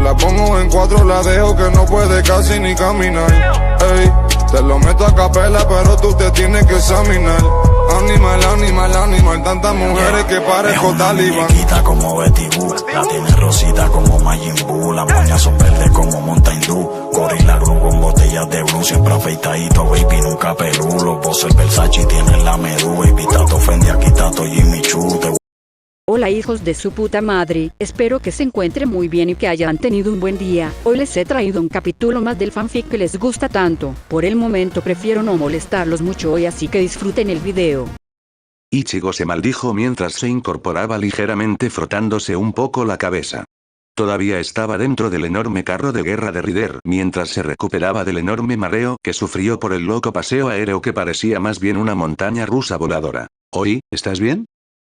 La pongo en cuatro, la dejo que no puede casi ni caminar. Ey, te lo meto a capela, pero tú te tienes que examinar. Animal, animal, animal, tantas mujeres que parezco talibán. Muñequita como Betty Boo, la tiene rosita como Majin Buu, las moñas son verdes como Mountain Dew, Gorilla Glue con botellas de blue, siempre afeitadito, baby, nunca pelú, los bosses Versace tienen la medú, baby, Tato Fendi, aquí Tato Jimmy Choo. Hola hijos de su puta madre, espero que se encuentren muy bien y que hayan tenido un buen día. Hoy les he traído un capítulo más del fanfic que les gusta tanto. Por el momento prefiero no molestarlos mucho hoy, así que disfruten el video. Ichigo se maldijo mientras se incorporaba ligeramente frotándose un poco la cabeza. Todavía estaba dentro del enorme carro de guerra de Rider mientras se recuperaba del enorme mareo que sufrió por el loco paseo aéreo que parecía más bien una montaña rusa voladora. «Oi, ¿estás bien?»,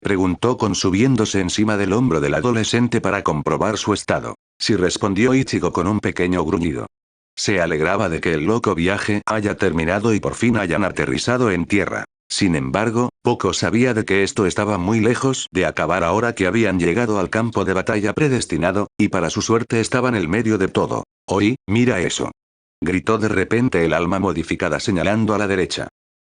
preguntó Kon subiéndose encima del hombro del adolescente para comprobar su estado. Sí, respondió Ichigo con un pequeño gruñido. Se alegraba de que el loco viaje haya terminado y por fin hayan aterrizado en tierra. Sin embargo, poco sabía de que esto estaba muy lejos de acabar ahora que habían llegado al campo de batalla predestinado, y para su suerte estaba en el medio de todo. «Oi, mira eso», gritó de repente el alma modificada señalando a la derecha.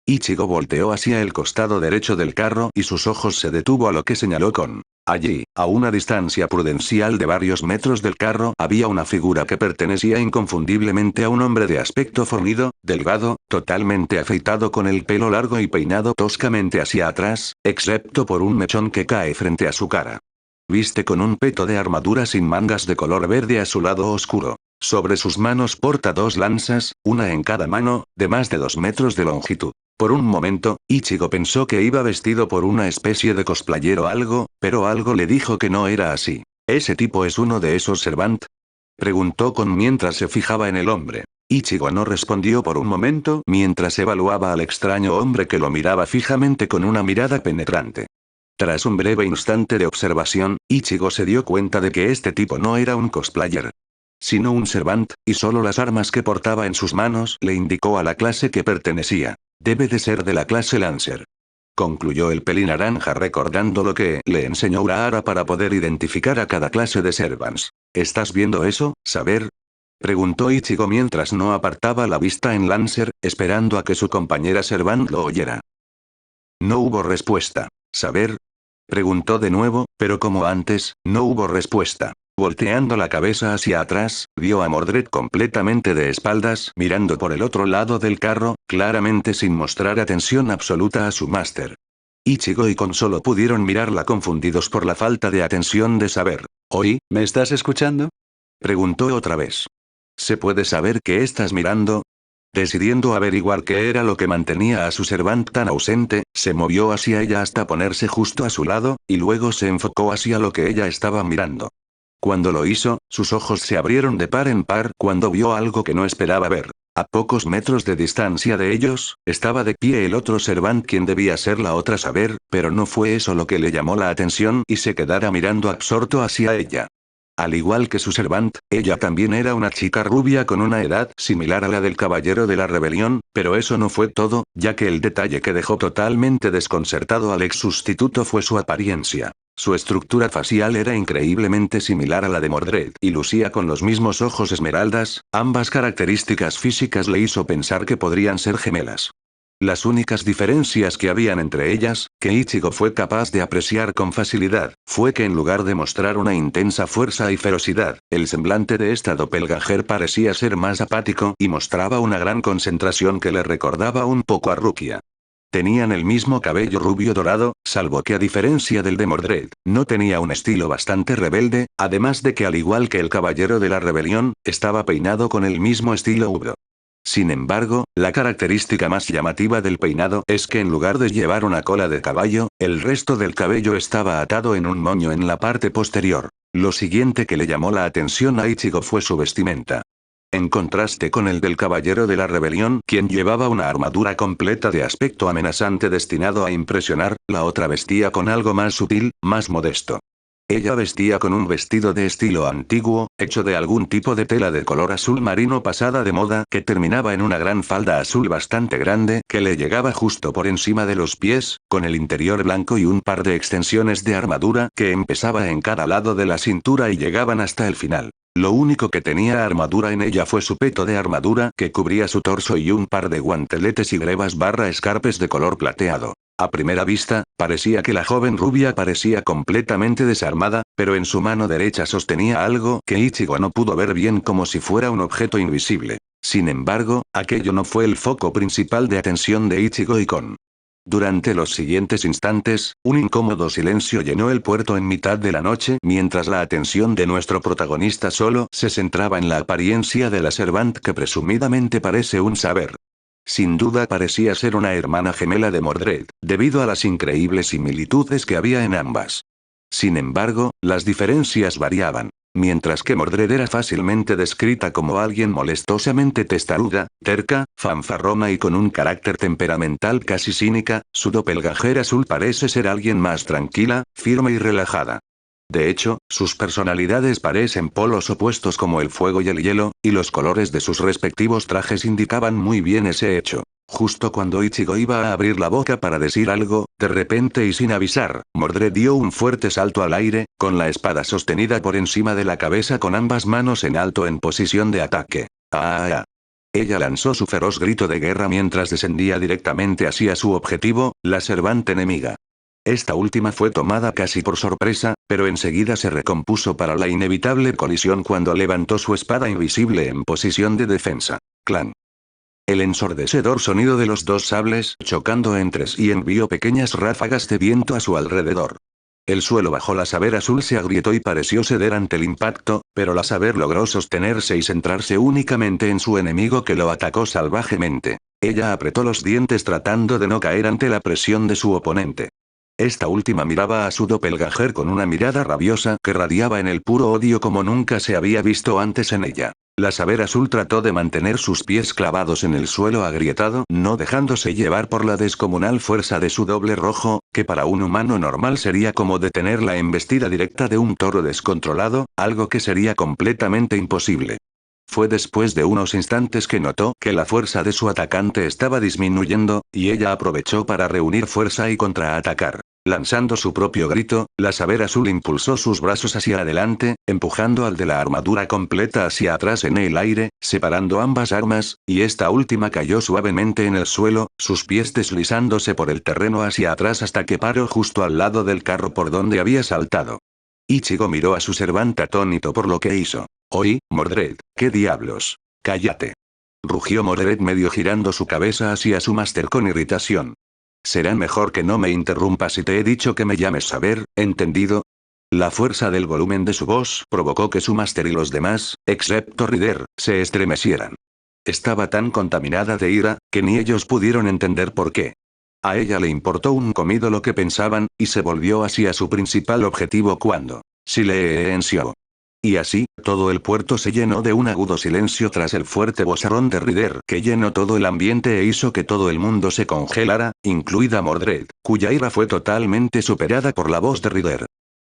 Ichigo volteó hacia el costado derecho del carro y sus ojos se detuvo a lo que señaló Kon. Allí, a una distancia prudencial de varios metros del carro, había una figura que pertenecía inconfundiblemente a un hombre de aspecto fornido, delgado, totalmente afeitado con el pelo largo y peinado toscamente hacia atrás, excepto por un mechón que cae frente a su cara. Viste con un peto de armadura sin mangas de color verde a su lado oscuro. Sobre sus manos porta dos lanzas, una en cada mano, de más de 2 metros de longitud. Por un momento, Ichigo pensó que iba vestido por una especie de cosplayer o algo, pero algo le dijo que no era así. ¿Ese tipo es uno de esos Servant?, preguntó Kon mientras se fijaba en el hombre. Ichigo no respondió por un momento mientras evaluaba al extraño hombre que lo miraba fijamente con una mirada penetrante. Tras un breve instante de observación, Ichigo se dio cuenta de que este tipo no era un cosplayer, sino un Servant, y solo las armas que portaba en sus manos le indicó a la clase que pertenecía. Debe de ser de la clase Lancer, concluyó el pelinaranja recordando lo que le enseñó Urahara para poder identificar a cada clase de Servants. ¿Estás viendo eso, Saber?, preguntó Ichigo mientras no apartaba la vista en Lancer, esperando a que su compañera Servant lo oyera. No hubo respuesta. ¿Saber?, preguntó de nuevo, pero como antes, no hubo respuesta. Volteando la cabeza hacia atrás, vio a Mordred completamente de espaldas mirando por el otro lado del carro, claramente sin mostrar atención absoluta a su máster. Ichigo y Kon solo pudieron mirarla confundidos por la falta de atención de Saber. «¿Oi, me estás escuchando?», preguntó otra vez. «¿Se puede saber qué estás mirando?». Decidiendo averiguar qué era lo que mantenía a su Servant tan ausente, se movió hacia ella hasta ponerse justo a su lado, y luego se enfocó hacia lo que ella estaba mirando. Cuando lo hizo, sus ojos se abrieron de par en par cuando vio algo que no esperaba ver. A pocos metros de distancia de ellos, estaba de pie el otro Servant quien debía ser la otra Saber, pero no fue eso lo que le llamó la atención y se quedara mirando absorto hacia ella. Al igual que su Servant, ella también era una chica rubia con una edad similar a la del Caballero de la Rebelión, pero eso no fue todo, ya que el detalle que dejó totalmente desconcertado al ex sustituto fue su apariencia. Su estructura facial era increíblemente similar a la de Mordred y lucía con los mismos ojos esmeraldas, ambas características físicas le hizo pensar que podrían ser gemelas. Las únicas diferencias que habían entre ellas, que Ichigo fue capaz de apreciar con facilidad, fue que en lugar de mostrar una intensa fuerza y ferocidad, el semblante de esta doppelganger parecía ser más apático y mostraba una gran concentración que le recordaba un poco a Rukia. Tenían el mismo cabello rubio dorado, salvo que a diferencia del de Mordred, no tenía un estilo bastante rebelde, además de que al igual que el Caballero de la Rebelión, estaba peinado con el mismo estilo Udo. Sin embargo, la característica más llamativa del peinado es que en lugar de llevar una cola de caballo, el resto del cabello estaba atado en un moño en la parte posterior. Lo siguiente que le llamó la atención a Ichigo fue su vestimenta. En contraste con el del Caballero de la Rebelión, quien llevaba una armadura completa de aspecto amenazante destinado a impresionar, la otra vestía con algo más sutil, más modesto. Ella vestía con un vestido de estilo antiguo, hecho de algún tipo de tela de color azul marino pasada de moda que terminaba en una gran falda azul bastante grande que le llegaba justo por encima de los pies, con el interior blanco y un par de extensiones de armadura que empezaba en cada lado de la cintura y llegaban hasta el final. Lo único que tenía armadura en ella fue su peto de armadura que cubría su torso y un par de guanteletes y grebas barra escarpes de color plateado. A primera vista, parecía que la joven rubia parecía completamente desarmada, pero en su mano derecha sostenía algo que Ichigo no pudo ver bien como si fuera un objeto invisible. Sin embargo, aquello no fue el foco principal de atención de Ichigo y Kon. Durante los siguientes instantes, un incómodo silencio llenó el puerto en mitad de la noche mientras la atención de nuestro protagonista solo se centraba en la apariencia de la Servant que presumidamente parece un saber. Sin duda parecía ser una hermana gemela de Mordred, debido a las increíbles similitudes que había en ambas. Sin embargo, las diferencias variaban. Mientras que Mordred era fácilmente descrita como alguien molestosamente testaruda, terca, fanfarrona y con un carácter temperamental casi cínica, su doppelganger azul parece ser alguien más tranquila, firme y relajada. De hecho, sus personalidades parecen polos opuestos como el fuego y el hielo, y los colores de sus respectivos trajes indicaban muy bien ese hecho. Justo cuando Ichigo iba a abrir la boca para decir algo, de repente y sin avisar, Mordred dio un fuerte salto al aire, con la espada sostenida por encima de la cabeza con ambas manos en alto en posición de ataque. ¡Ah! Ella lanzó su feroz grito de guerra mientras descendía directamente hacia su objetivo, la Servant enemiga. Esta última fue tomada casi por sorpresa, pero enseguida se recompuso para la inevitable colisión cuando levantó su espada invisible en posición de defensa. Clan. El ensordecedor sonido de los dos sables chocando entre sí envió pequeñas ráfagas de viento a su alrededor. El suelo bajo la saber azul se agrietó y pareció ceder ante el impacto, pero la saber logró sostenerse y centrarse únicamente en su enemigo que lo atacó salvajemente. Ella apretó los dientes tratando de no caer ante la presión de su oponente. Esta última miraba a su doppelganger con una mirada rabiosa que radiaba en el puro odio como nunca se había visto antes en ella. La saber azul trató de mantener sus pies clavados en el suelo agrietado, no dejándose llevar por la descomunal fuerza de su doble rojo, que para un humano normal sería como detener la embestida directa de un toro descontrolado, algo que sería completamente imposible. Fue después de unos instantes que notó que la fuerza de su atacante estaba disminuyendo, y ella aprovechó para reunir fuerza y contraatacar. Lanzando su propio grito, la saber azul impulsó sus brazos hacia adelante, empujando al de la armadura completa hacia atrás en el aire, separando ambas armas, y esta última cayó suavemente en el suelo, sus pies deslizándose por el terreno hacia atrás hasta que paró justo al lado del carro por donde había saltado. Ichigo miró a su Servant atónito por lo que hizo. «Oí, Mordred, ¿qué diablos? Cállate», rugió Mordred medio girando su cabeza hacia su máster con irritación. «Será mejor que no me interrumpas si te he dicho que me llames saber, ¿entendido?». La fuerza del volumen de su voz provocó que su máster y los demás, excepto Rider, se estremecieran. Estaba tan contaminada de ira, que ni ellos pudieron entender por qué. A ella le importó un comido lo que pensaban, y se volvió hacia su principal objetivo cuando silenció. Y así, todo el puerto se llenó de un agudo silencio tras el fuerte vozarrón de Rider que llenó todo el ambiente e hizo que todo el mundo se congelara, incluida Mordred, cuya ira fue totalmente superada por la voz de Rider.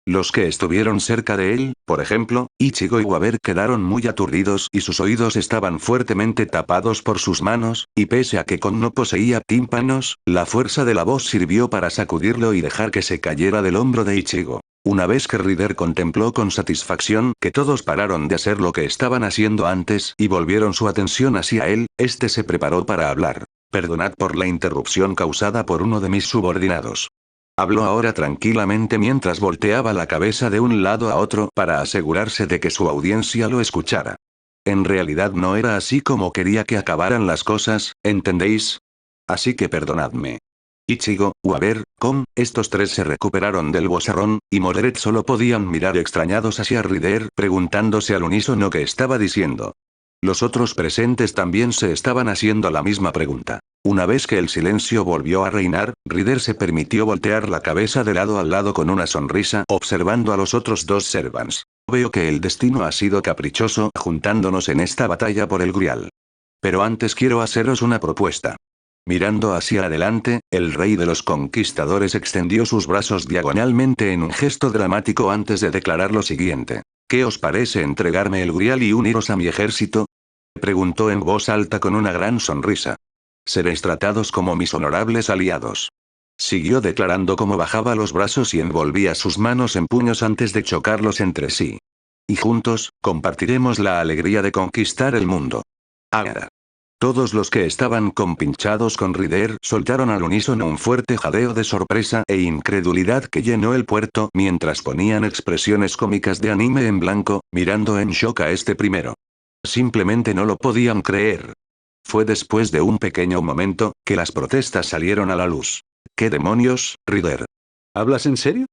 Los que estuvieron cerca de él, por ejemplo, Ichigo y Waber quedaron muy aturdidos y sus oídos estaban fuertemente tapados por sus manos, y pese a que Kon no poseía tímpanos, la fuerza de la voz sirvió para sacudirlo y dejar que se cayera del hombro de Ichigo. Una vez que Rider contempló con satisfacción que todos pararon de hacer lo que estaban haciendo antes y volvieron su atención hacia él, este se preparó para hablar. «Perdonad por la interrupción causada por uno de mis subordinados». Habló ahora tranquilamente mientras volteaba la cabeza de un lado a otro para asegurarse de que su audiencia lo escuchara. En realidad no era así como quería que acabaran las cosas, ¿entendéis? Así que perdonadme. Ichigo, Waber, Kon, estos tres se recuperaron del bozarrón, y Mordred solo podían mirar extrañados hacia Rider preguntándose al unísono qué estaba diciendo. Los otros presentes también se estaban haciendo la misma pregunta. Una vez que el silencio volvió a reinar, Rider se permitió voltear la cabeza de lado a lado con una sonrisa observando a los otros dos servants. Veo que el destino ha sido caprichoso juntándonos en esta batalla por el Grial. Pero antes quiero haceros una propuesta. Mirando hacia adelante, el rey de los conquistadores extendió sus brazos diagonalmente en un gesto dramático antes de declarar lo siguiente. ¿Qué os parece entregarme el Grial y uniros a mi ejército? Preguntó en voz alta con una gran sonrisa. Seréis tratados como mis honorables aliados. Siguió declarando como bajaba los brazos y envolvía sus manos en puños antes de chocarlos entre sí. Y juntos, compartiremos la alegría de conquistar el mundo. Ahora. Todos los que estaban compinchados con Ryder soltaron al unísono un fuerte jadeo de sorpresa e incredulidad que llenó el puerto mientras ponían expresiones cómicas de anime en blanco, mirando en shock a este primero. Simplemente no lo podían creer. Fue después de un pequeño momento, que las protestas salieron a la luz. ¿Qué demonios, Ryder? ¿Hablas en serio?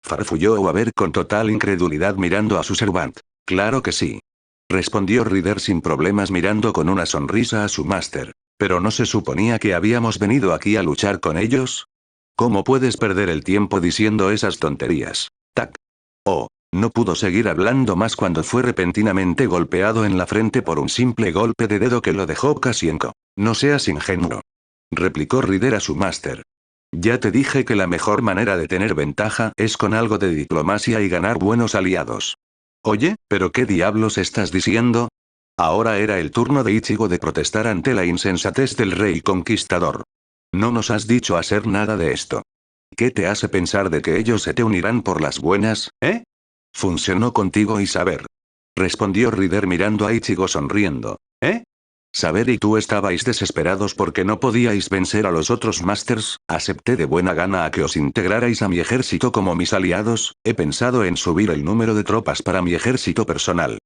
Farfulló Waver con total incredulidad mirando a su servant. Claro que sí. Respondió Ryder sin problemas mirando con una sonrisa a su máster. ¿Pero no se suponía que habíamos venido aquí a luchar con ellos? ¿Cómo puedes perder el tiempo diciendo esas tonterías? Tac. Oh, no pudo seguir hablando más cuando fue repentinamente golpeado en la frente por un simple golpe de dedo que lo dejó casi en co. No seas ingenuo. Replicó Ryder a su máster. Ya te dije que la mejor manera de tener ventaja es con algo de diplomacia y ganar buenos aliados. Oye, ¿pero qué diablos estás diciendo? Ahora era el turno de Ichigo de protestar ante la insensatez del rey conquistador. No nos has dicho hacer nada de esto. ¿Qué te hace pensar de que ellos se te unirán por las buenas, eh? Funcionó contigo y Saber. Respondió Ryder mirando a Ichigo sonriendo. ¿Eh? Saber y tú estabais desesperados porque no podíais vencer a los otros Masters, acepté de buena gana a que os integrarais a mi ejército como mis aliados, he pensado en subir el número de tropas para mi ejército personal.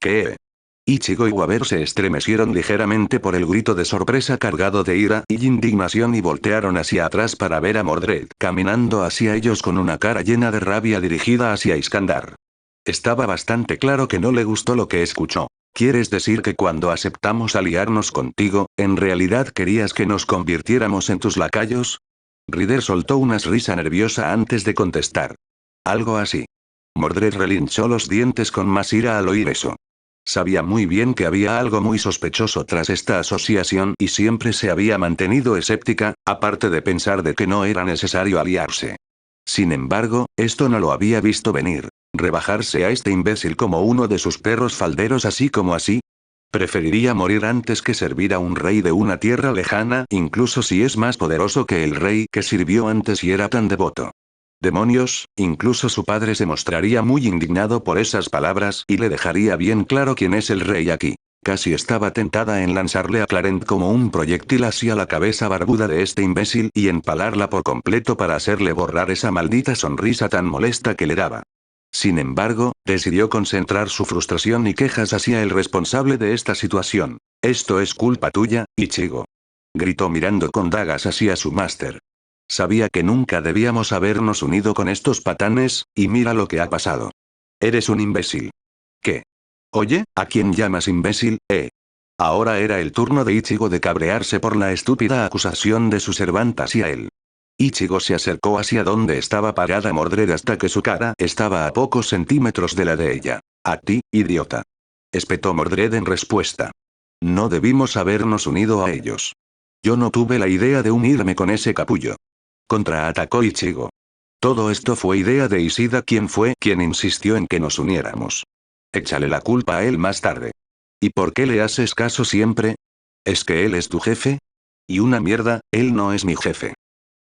¿Qué? Ichigo y Waver se estremecieron ligeramente por el grito de sorpresa cargado de ira y indignación y voltearon hacia atrás para ver a Mordred caminando hacia ellos con una cara llena de rabia dirigida hacia Iskandar. Estaba bastante claro que no le gustó lo que escuchó. ¿Quieres decir que cuando aceptamos aliarnos contigo, en realidad querías que nos convirtiéramos en tus lacayos? Ryder soltó una risa nerviosa antes de contestar. Algo así. Mordred relinchó los dientes con más ira al oír eso. Sabía muy bien que había algo muy sospechoso tras esta asociación y siempre se había mantenido escéptica, aparte de pensar de que no era necesario aliarse. Sin embargo, esto no lo había visto venir. ¿Rebajarse a este imbécil como uno de sus perros falderos así como así? Preferiría morir antes que servir a un rey de una tierra lejana, incluso si es más poderoso que el rey que sirvió antes y era tan devoto. Demonios, incluso su padre se mostraría muy indignado por esas palabras y le dejaría bien claro quién es el rey aquí. Casi estaba tentada en lanzarle a Clarent como un proyectil hacia la cabeza barbuda de este imbécil y empalarla por completo para hacerle borrar esa maldita sonrisa tan molesta que le daba. Sin embargo, decidió concentrar su frustración y quejas hacia el responsable de esta situación. Esto es culpa tuya, Ichigo. Gritó mirando con dagas hacia su máster. Sabía que nunca debíamos habernos unido con estos patanes, y mira lo que ha pasado. Eres un imbécil. ¿Qué? Oye, ¿a quién llamas imbécil, Ahora era el turno de Ichigo de cabrearse por la estúpida acusación de su servant hacia él. Ichigo se acercó hacia donde estaba parada Mordred hasta que su cara estaba a pocos centímetros de la de ella. A ti, idiota. Espetó Mordred en respuesta. No debimos habernos unido a ellos. Yo no tuve la idea de unirme con ese capullo. Contraatacó Ichigo. Todo esto fue idea de Ishida quien fue quien insistió en que nos uniéramos. Échale la culpa a él más tarde. ¿Y por qué le haces caso siempre? ¿Es que él es tu jefe? Y una mierda, él no es mi jefe.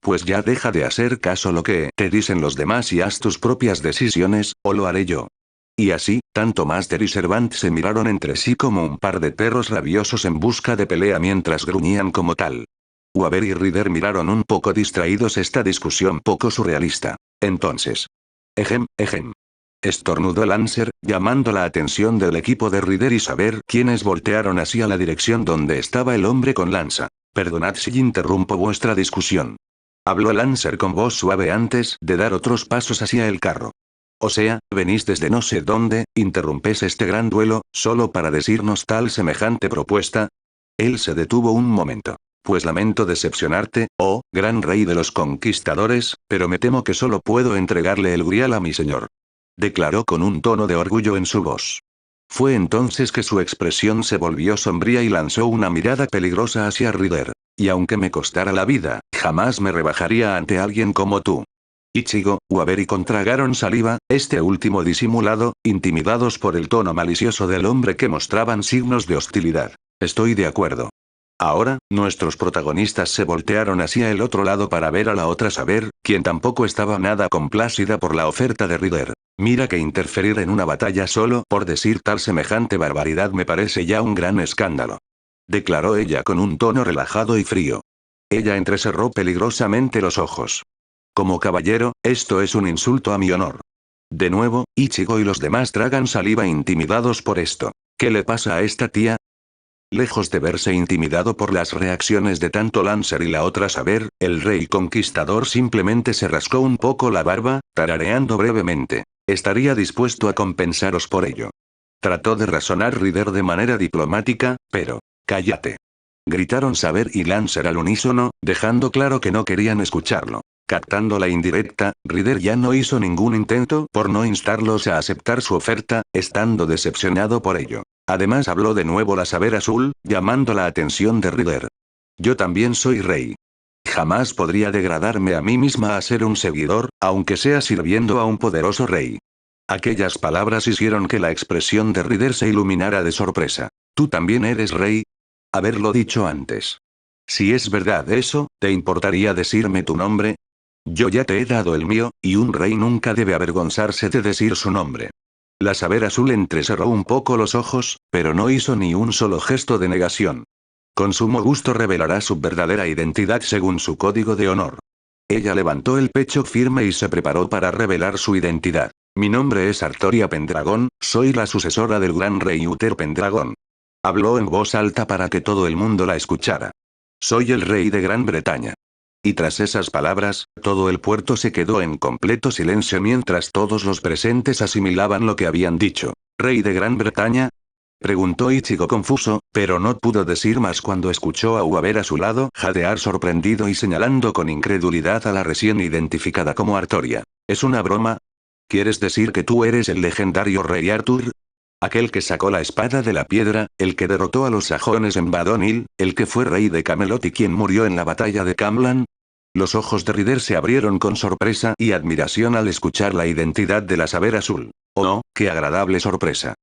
Pues ya deja de hacer caso lo que te dicen los demás y haz tus propias decisiones, o lo haré yo. Y así, tanto Master y Servant se miraron entre sí como un par de perros rabiosos en busca de pelea mientras gruñían como tal. Waver y Ryder miraron un poco distraídos esta discusión poco surrealista. Entonces. Ejem. Estornudó Lancer, llamando la atención del equipo de Ryder y Saber quienes voltearon hacia la dirección donde estaba el hombre con lanza. Perdonad si interrumpo vuestra discusión. Habló Lancer con voz suave antes de dar otros pasos hacia el carro. O sea, venís desde no sé dónde, interrumpés este gran duelo, solo para decirnos tal semejante propuesta. Él se detuvo un momento. Pues lamento decepcionarte, oh, gran rey de los conquistadores, pero me temo que solo puedo entregarle el grial a mi señor. Declaró con un tono de orgullo en su voz. Fue entonces que su expresión se volvió sombría y lanzó una mirada peligrosa hacia Ryder. Y aunque me costara la vida, jamás me rebajaría ante alguien como tú. Ichigo, Waver y contragaron saliva, este último disimulado, intimidados por el tono malicioso del hombre que mostraban signos de hostilidad. Estoy de acuerdo. Ahora, nuestros protagonistas se voltearon hacia el otro lado para ver a la otra Saber, quien tampoco estaba nada complacida por la oferta de Ryder. Mira que interferir en una batalla solo por decir tal semejante barbaridad me parece ya un gran escándalo. Declaró ella con un tono relajado y frío. Ella entrecerró peligrosamente los ojos. Como caballero, esto es un insulto a mi honor. De nuevo, Ichigo y los demás tragan saliva intimidados por esto. ¿Qué le pasa a esta tía? Lejos de verse intimidado por las reacciones de tanto Lancer y la otra Saber, el rey conquistador simplemente se rascó un poco la barba, tarareando brevemente. Estaría dispuesto a compensaros por ello. Trató de razonar Rider de manera diplomática, pero... ¡Cállate! Gritaron Saber y Lancer al unísono, dejando claro que no querían escucharlo. Captando la indirecta, Rider ya no hizo ningún intento por no instarlos a aceptar su oferta, estando decepcionado por ello. Además habló de nuevo la Saber Azul, llamando la atención de Rider. Yo también soy rey. Jamás podría degradarme a mí misma a ser un seguidor, aunque sea sirviendo a un poderoso rey. Aquellas palabras hicieron que la expresión de Rider se iluminara de sorpresa. ¿Tú también eres rey? Haberlo dicho antes. Si es verdad eso, ¿te importaría decirme tu nombre? Yo ya te he dado el mío, y un rey nunca debe avergonzarse de decir su nombre. La Saber Azul entrecerró un poco los ojos, pero no hizo ni un solo gesto de negación. Con sumo gusto revelará su verdadera identidad según su código de honor. Ella levantó el pecho firme y se preparó para revelar su identidad. Mi nombre es Artoria Pendragon, soy la sucesora del gran rey Uther Pendragon. Habló en voz alta para que todo el mundo la escuchara. Soy el rey de Gran Bretaña. Y tras esas palabras, todo el puerto se quedó en completo silencio mientras todos los presentes asimilaban lo que habían dicho. ¿Rey de Gran Bretaña? Preguntó Ichigo confuso, pero no pudo decir más cuando escuchó a Uaber a su lado jadear sorprendido y señalando con incredulidad a la recién identificada como Artoria. ¿Es una broma? ¿Quieres decir que tú eres el legendario rey Arthur? Aquel que sacó la espada de la piedra, el que derrotó a los sajones en Badonil, el que fue rey de Camelot y quien murió en la batalla de Camlan. Los ojos de Rider se abrieron con sorpresa y admiración al escuchar la identidad de la Saber Azul. Oh, qué agradable sorpresa.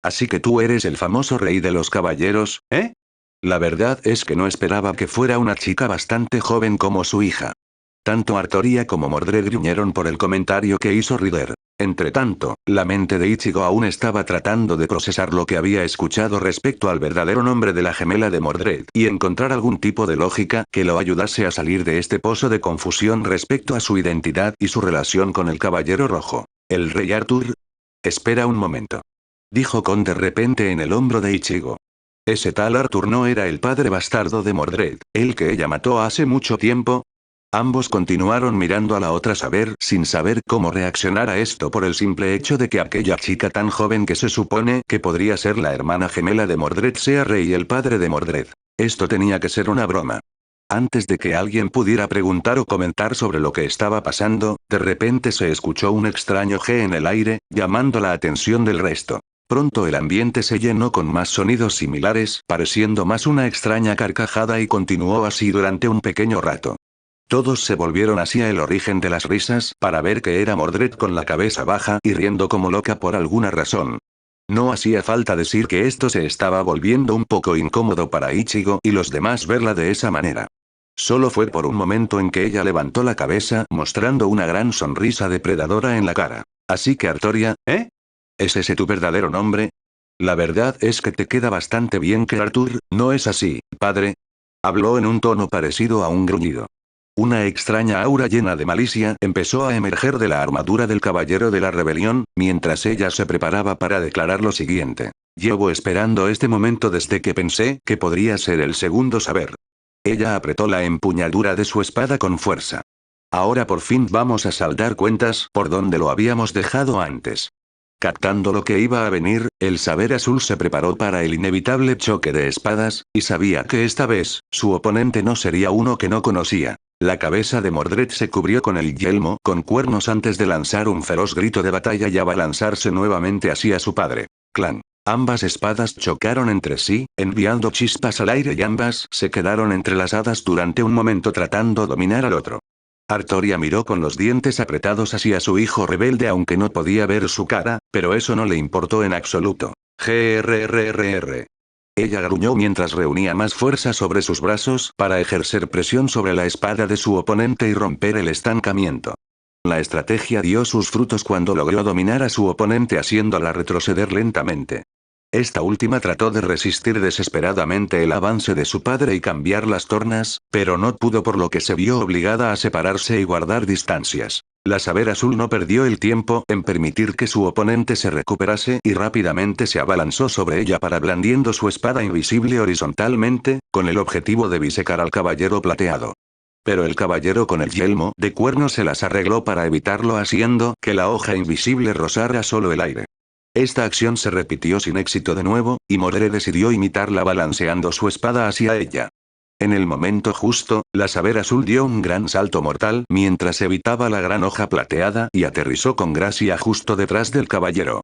Así que tú eres el famoso rey de los caballeros, ¿eh? La verdad es que no esperaba que fuera una chica bastante joven como su hija. Tanto Artoria como Mordred gruñeron por el comentario que hizo Rider. Entretanto, la mente de Ichigo aún estaba tratando de procesar lo que había escuchado respecto al verdadero nombre de la gemela de Mordred y encontrar algún tipo de lógica que lo ayudase a salir de este pozo de confusión respecto a su identidad y su relación con el Caballero Rojo. ¿El rey Arthur? Espera un momento. Dijo Kon de repente en el hombro de Ichigo. Ese tal Arthur no era el padre bastardo de Mordred, el que ella mató hace mucho tiempo. Ambos continuaron mirando a la otra Saber sin saber cómo reaccionar a esto por el simple hecho de que aquella chica tan joven que se supone que podría ser la hermana gemela de Mordred sea rey y el padre de Mordred. Esto tenía que ser una broma. Antes de que alguien pudiera preguntar o comentar sobre lo que estaba pasando, de repente se escuchó un extraño G en el aire, llamando la atención del resto. Pronto el ambiente se llenó con más sonidos similares, pareciendo más una extraña carcajada y continuó así durante un pequeño rato. Todos se volvieron hacia el origen de las risas para ver que era Mordred con la cabeza baja y riendo como loca por alguna razón. No hacía falta decir que esto se estaba volviendo un poco incómodo para Ichigo y los demás verla de esa manera. Solo fue por un momento en que ella levantó la cabeza mostrando una gran sonrisa depredadora en la cara. Así que Artoria, ¿eh? ¿Es ese tu verdadero nombre? La verdad es que te queda bastante bien que Arthur, ¿no es así, padre? Habló en un tono parecido a un gruñido. Una extraña aura llena de malicia empezó a emerger de la armadura del Caballero de la Rebelión, mientras ella se preparaba para declarar lo siguiente. Llevo esperando este momento desde que pensé que podría ser el segundo Saber. Ella apretó la empuñadura de su espada con fuerza. Ahora por fin vamos a saldar cuentas por donde lo habíamos dejado antes. Captando lo que iba a venir, el Saber Azul se preparó para el inevitable choque de espadas, y sabía que esta vez, su oponente no sería uno que no conocía. La cabeza de Mordred se cubrió con el yelmo con cuernos antes de lanzar un feroz grito de batalla y abalanzarse nuevamente hacia su padre. Clan. Ambas espadas chocaron entre sí, enviando chispas al aire y ambas se quedaron entrelazadas durante un momento tratando dominar al otro. Artoria miró con los dientes apretados hacia su hijo rebelde aunque no podía ver su cara, pero eso no le importó en absoluto. Grrrr. Ella gruñó mientras reunía más fuerza sobre sus brazos para ejercer presión sobre la espada de su oponente y romper el estancamiento. La estrategia dio sus frutos cuando logró dominar a su oponente haciéndola retroceder lentamente. Esta última trató de resistir desesperadamente el avance de su padre y cambiar las tornas, pero no pudo, por lo que se vio obligada a separarse y guardar distancias. La Saber Azul no perdió el tiempo en permitir que su oponente se recuperase y rápidamente se abalanzó sobre ella para blandiendo su espada invisible horizontalmente, con el objetivo de bisecar al caballero plateado. Pero el caballero con el yelmo de cuernos se las arregló para evitarlo, haciendo que la hoja invisible rozara solo el aire. Esta acción se repitió sin éxito de nuevo, y Mordred decidió imitarla balanceando su espada hacia ella. En el momento justo, la Saber Azul dio un gran salto mortal mientras evitaba la gran hoja plateada y aterrizó con gracia justo detrás del caballero.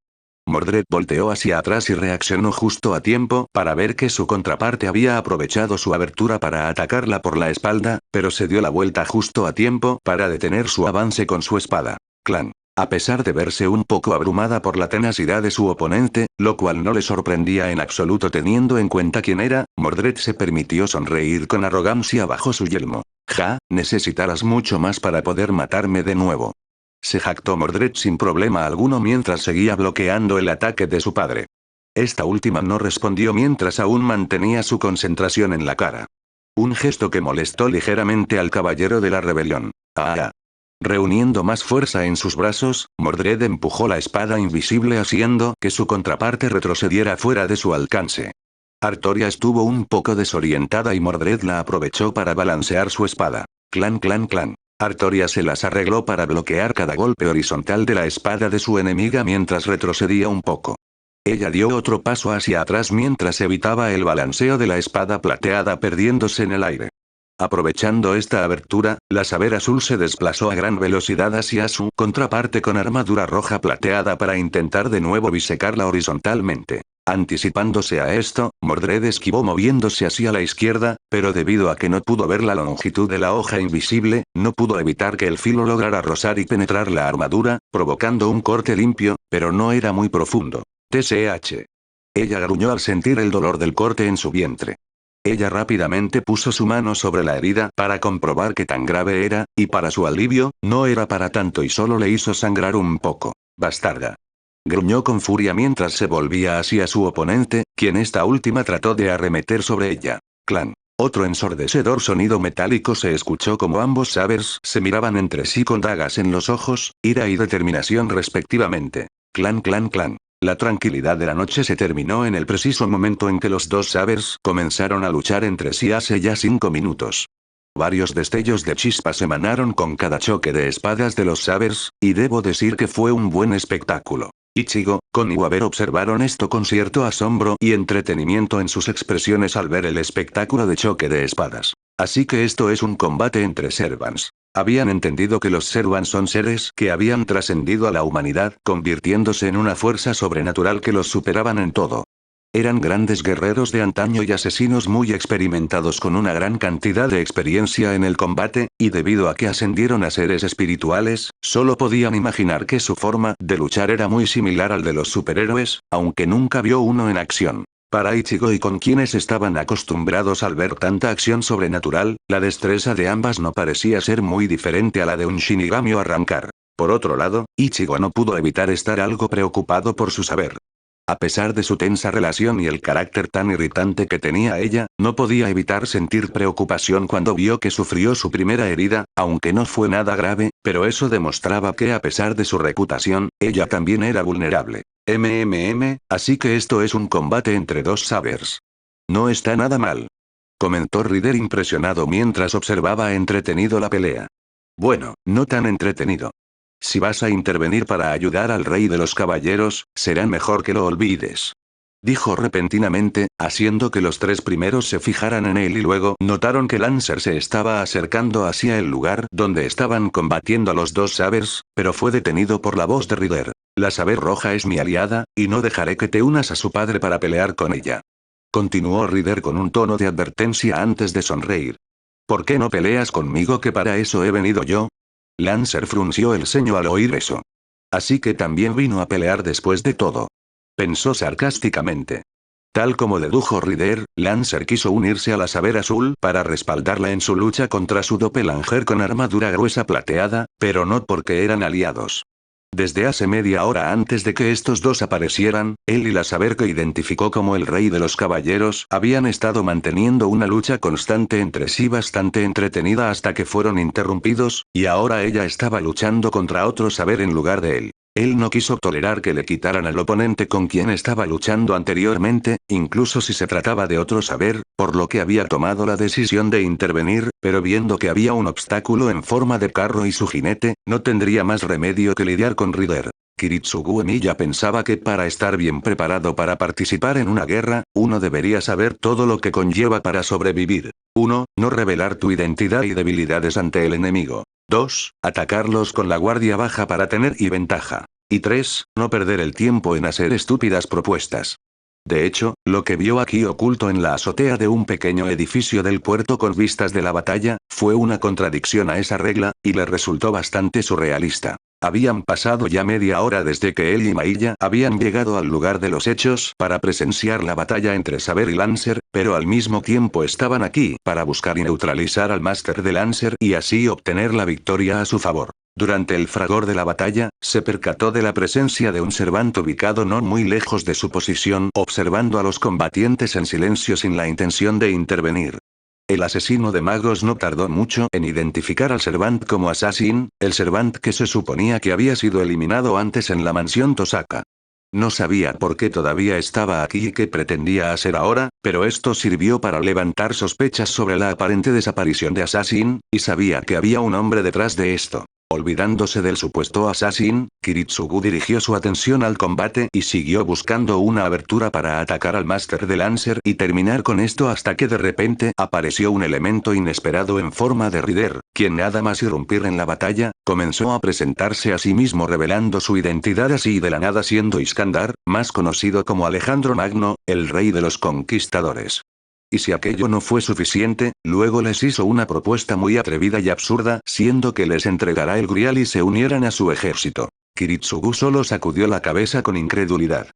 Mordred volteó hacia atrás y reaccionó justo a tiempo para ver que su contraparte había aprovechado su abertura para atacarla por la espalda, pero se dio la vuelta justo a tiempo para detener su avance con su espada. Clan. A pesar de verse un poco abrumada por la tenacidad de su oponente, lo cual no le sorprendía en absoluto teniendo en cuenta quién era, Mordred se permitió sonreír con arrogancia bajo su yelmo. Ja, necesitarás mucho más para poder matarme de nuevo. Se jactó Mordred sin problema alguno mientras seguía bloqueando el ataque de su padre. Esta última no respondió mientras aún mantenía su concentración en la cara. Un gesto que molestó ligeramente al caballero de la rebelión. Ah. Reuniendo más fuerza en sus brazos, Mordred empujó la espada invisible haciendo que su contraparte retrocediera fuera de su alcance. Artoria estuvo un poco desorientada y Mordred la aprovechó para balancear su espada. Clan clan clan. Artoria se las arregló para bloquear cada golpe horizontal de la espada de su enemiga mientras retrocedía un poco. Ella dio otro paso hacia atrás mientras evitaba el balanceo de la espada plateada perdiéndose en el aire. Aprovechando esta abertura, la Saber Azul se desplazó a gran velocidad hacia su contraparte con armadura roja plateada para intentar de nuevo bisecarla horizontalmente. Anticipándose a esto, Mordred esquivó moviéndose hacia la izquierda, pero debido a que no pudo ver la longitud de la hoja invisible, no pudo evitar que el filo lograra rozar y penetrar la armadura, provocando un corte limpio, pero no era muy profundo. TCH. Ella gruñó al sentir el dolor del corte en su vientre. Ella rápidamente puso su mano sobre la herida para comprobar qué tan grave era, y para su alivio, no era para tanto y solo le hizo sangrar un poco. Bastarda. Gruñó con furia mientras se volvía hacia su oponente, quien esta última trató de arremeter sobre ella. Clan. Otro ensordecedor sonido metálico se escuchó como ambos sabers se miraban entre sí con dagas en los ojos, ira y determinación respectivamente. Clan clan clan. La tranquilidad de la noche se terminó en el preciso momento en que los dos sabers comenzaron a luchar entre sí hace ya 5 minutos. Varios destellos de chispas emanaron con cada choque de espadas de los sabers, y debo decir que fue un buen espectáculo. Ichigo, Kon y Waber observaron esto con cierto asombro y entretenimiento en sus expresiones al ver el espectáculo de choque de espadas. Así que esto es un combate entre servants. Habían entendido que los servants son seres que habían trascendido a la humanidad, convirtiéndose en una fuerza sobrenatural que los superaban en todo. Eran grandes guerreros de antaño y asesinos muy experimentados con una gran cantidad de experiencia en el combate, y debido a que ascendieron a seres espirituales, solo podían imaginar que su forma de luchar era muy similar al de los superhéroes, aunque nunca vio uno en acción. Para Ichigo y con quienes estaban acostumbrados al ver tanta acción sobrenatural, la destreza de ambas no parecía ser muy diferente a la de un Shinigami o arrancar. Por otro lado, Ichigo no pudo evitar estar algo preocupado por su saber. A pesar de su tensa relación y el carácter tan irritante que tenía ella, no podía evitar sentir preocupación cuando vio que sufrió su primera herida, aunque no fue nada grave, pero eso demostraba que a pesar de su reputación, ella también era vulnerable. Así que esto es un combate entre dos sabers. No está nada mal. Comentó Rider impresionado mientras observaba entretenido la pelea. Bueno, no tan entretenido. Si vas a intervenir para ayudar al rey de los caballeros, será mejor que lo olvides. Dijo repentinamente, haciendo que los tres primeros se fijaran en él y luego notaron que Lancer se estaba acercando hacia el lugar donde estaban combatiendo a los dos sabers, pero fue detenido por la voz de Rider. La Saber Roja es mi aliada, y no dejaré que te unas a su padre para pelear con ella. Continuó Rider con un tono de advertencia antes de sonreír. ¿Por qué no peleas conmigo, que para eso he venido yo? Lancer frunció el ceño al oír eso. Así que también vino a pelear después de todo. Pensó sarcásticamente. Tal como dedujo Rider, Lancer quiso unirse a la Saber Azul para respaldarla en su lucha contra su doppelganger con armadura gruesa plateada, pero no porque eran aliados. Desde hace media hora antes de que estos dos aparecieran, él y la Saber que identificó como el Rey de los Caballeros habían estado manteniendo una lucha constante entre sí bastante entretenida hasta que fueron interrumpidos, y ahora ella estaba luchando contra otro Saber en lugar de él. Él no quiso tolerar que le quitaran al oponente con quien estaba luchando anteriormente, incluso si se trataba de otro Saber, por lo que había tomado la decisión de intervenir, pero viendo que había un obstáculo en forma de carro y su jinete, no tendría más remedio que lidiar con Rider. Kiritsugu Emiya pensaba que para estar bien preparado para participar en una guerra, uno debería saber todo lo que conlleva para sobrevivir. 1. No revelar tu identidad y debilidades ante el enemigo. 2. Atacarlos con la guardia baja para tener ventaja. Y 3. No perder el tiempo en hacer estúpidas propuestas. De hecho, lo que vio aquí oculto en la azotea de un pequeño edificio del puerto con vistas de la batalla, fue una contradicción a esa regla, y le resultó bastante surrealista. Habían pasado ya media hora desde que él y Mailla habían llegado al lugar de los hechos para presenciar la batalla entre Saber y Lancer, pero al mismo tiempo estaban aquí para buscar y neutralizar al máster de Lancer y así obtener la victoria a su favor. Durante el fragor de la batalla, se percató de la presencia de un Servant ubicado no muy lejos de su posición, observando a los combatientes en silencio sin la intención de intervenir. El asesino de magos no tardó mucho en identificar al Servant como Assassin, el Servant que se suponía que había sido eliminado antes en la mansión Tosaka. No sabía por qué todavía estaba aquí y qué pretendía hacer ahora, pero esto sirvió para levantar sospechas sobre la aparente desaparición de Assassin, y sabía que había un hombre detrás de esto. Olvidándose del supuesto Assassin, Kiritsugu dirigió su atención al combate y siguió buscando una abertura para atacar al máster de Lancer y terminar con esto hasta que de repente apareció un elemento inesperado en forma de Rider, quien nada más irrumpir en la batalla, comenzó a presentarse a sí mismo revelando su identidad así de la nada siendo Iskandar, más conocido como Alejandro Magno, el rey de los conquistadores. Y si aquello no fue suficiente, luego les hizo una propuesta muy atrevida y absurda, siendo que les entregará el Grial y se unieran a su ejército. Kiritsugu solo sacudió la cabeza con incredulidad.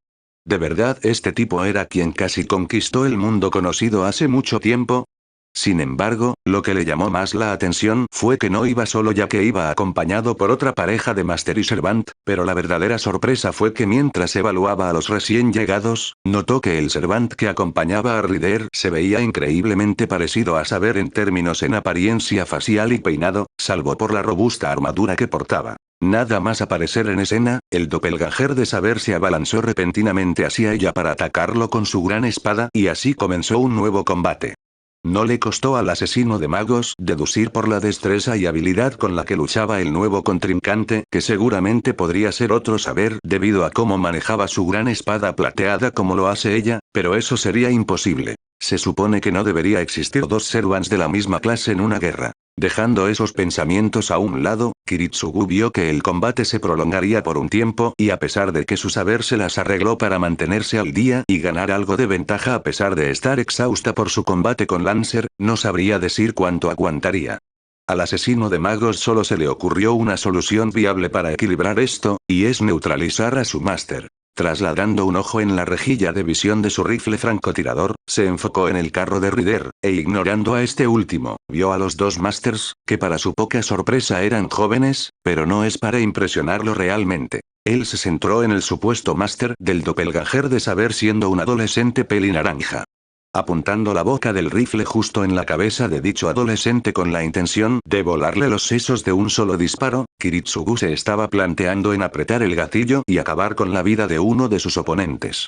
¿De verdad este tipo era quien casi conquistó el mundo conocido hace mucho tiempo? Sin embargo, lo que le llamó más la atención fue que no iba solo ya que iba acompañado por otra pareja de Master y Servant, pero la verdadera sorpresa fue que mientras evaluaba a los recién llegados, notó que el Servant que acompañaba a Rider se veía increíblemente parecido a Saber en términos en apariencia facial y peinado, salvo por la robusta armadura que portaba. Nada más aparecer en escena, el doppelganger de Saber se abalanzó repentinamente hacia ella para atacarlo con su gran espada y así comenzó un nuevo combate. No le costó al asesino de magos deducir por la destreza y habilidad con la que luchaba el nuevo contrincante que seguramente podría ser otro Saber debido a cómo manejaba su gran espada plateada como lo hace ella, pero eso sería imposible. Se supone que no debería existir dos Servants de la misma clase en una guerra. Dejando esos pensamientos a un lado, Kiritsugu vio que el combate se prolongaría por un tiempo y a pesar de que su Saber se las arregló para mantenerse al día y ganar algo de ventaja a pesar de estar exhausta por su combate con Lancer, no sabría decir cuánto aguantaría. Al asesino de magos solo se le ocurrió una solución viable para equilibrar esto, y es neutralizar a su máster. Trasladando un ojo en la rejilla de visión de su rifle francotirador, se enfocó en el carro de Rider, e ignorando a este último, vio a los dos Masters, que para su poca sorpresa eran jóvenes, pero no es para impresionarlo realmente. Él se centró en el supuesto Master del doppelganger de Saber siendo un adolescente pelinaranja. Apuntando la boca del rifle justo en la cabeza de dicho adolescente con la intención de volarle los sesos de un solo disparo, Kiritsugu se estaba planteando en apretar el gatillo y acabar con la vida de uno de sus oponentes.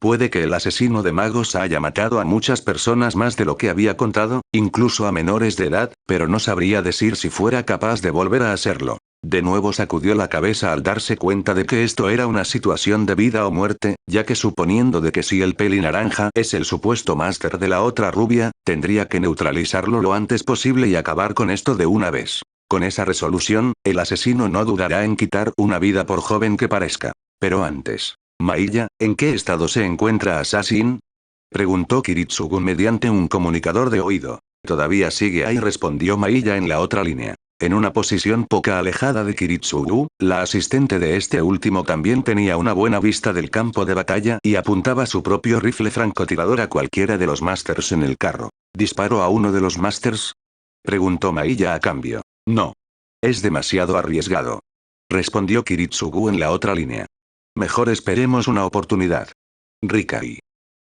Puede que el asesino de magos haya matado a muchas personas más de lo que había contado, incluso a menores de edad, pero no sabría decir si fuera capaz de volver a hacerlo. De nuevo sacudió la cabeza al darse cuenta de que esto era una situación de vida o muerte, ya que suponiendo de que si el pelinaranja es el supuesto máster de la otra rubia, tendría que neutralizarlo lo antes posible y acabar con esto de una vez. Con esa resolución, el asesino no dudará en quitar una vida por joven que parezca. Pero antes. Mailla, ¿en qué estado se encuentra Assassin? Preguntó Kiritsugu mediante un comunicador de oído. Todavía sigue ahí, respondió Mailla en la otra línea. En una posición poco alejada de Kiritsugu, la asistente de este último también tenía una buena vista del campo de batalla y apuntaba su propio rifle francotirador a cualquiera de los Masters en el carro. ¿Disparo a uno de los Masters?, preguntó Mailla a cambio. No. Es demasiado arriesgado, respondió Kiritsugu en la otra línea. Mejor esperemos una oportunidad. Rikai.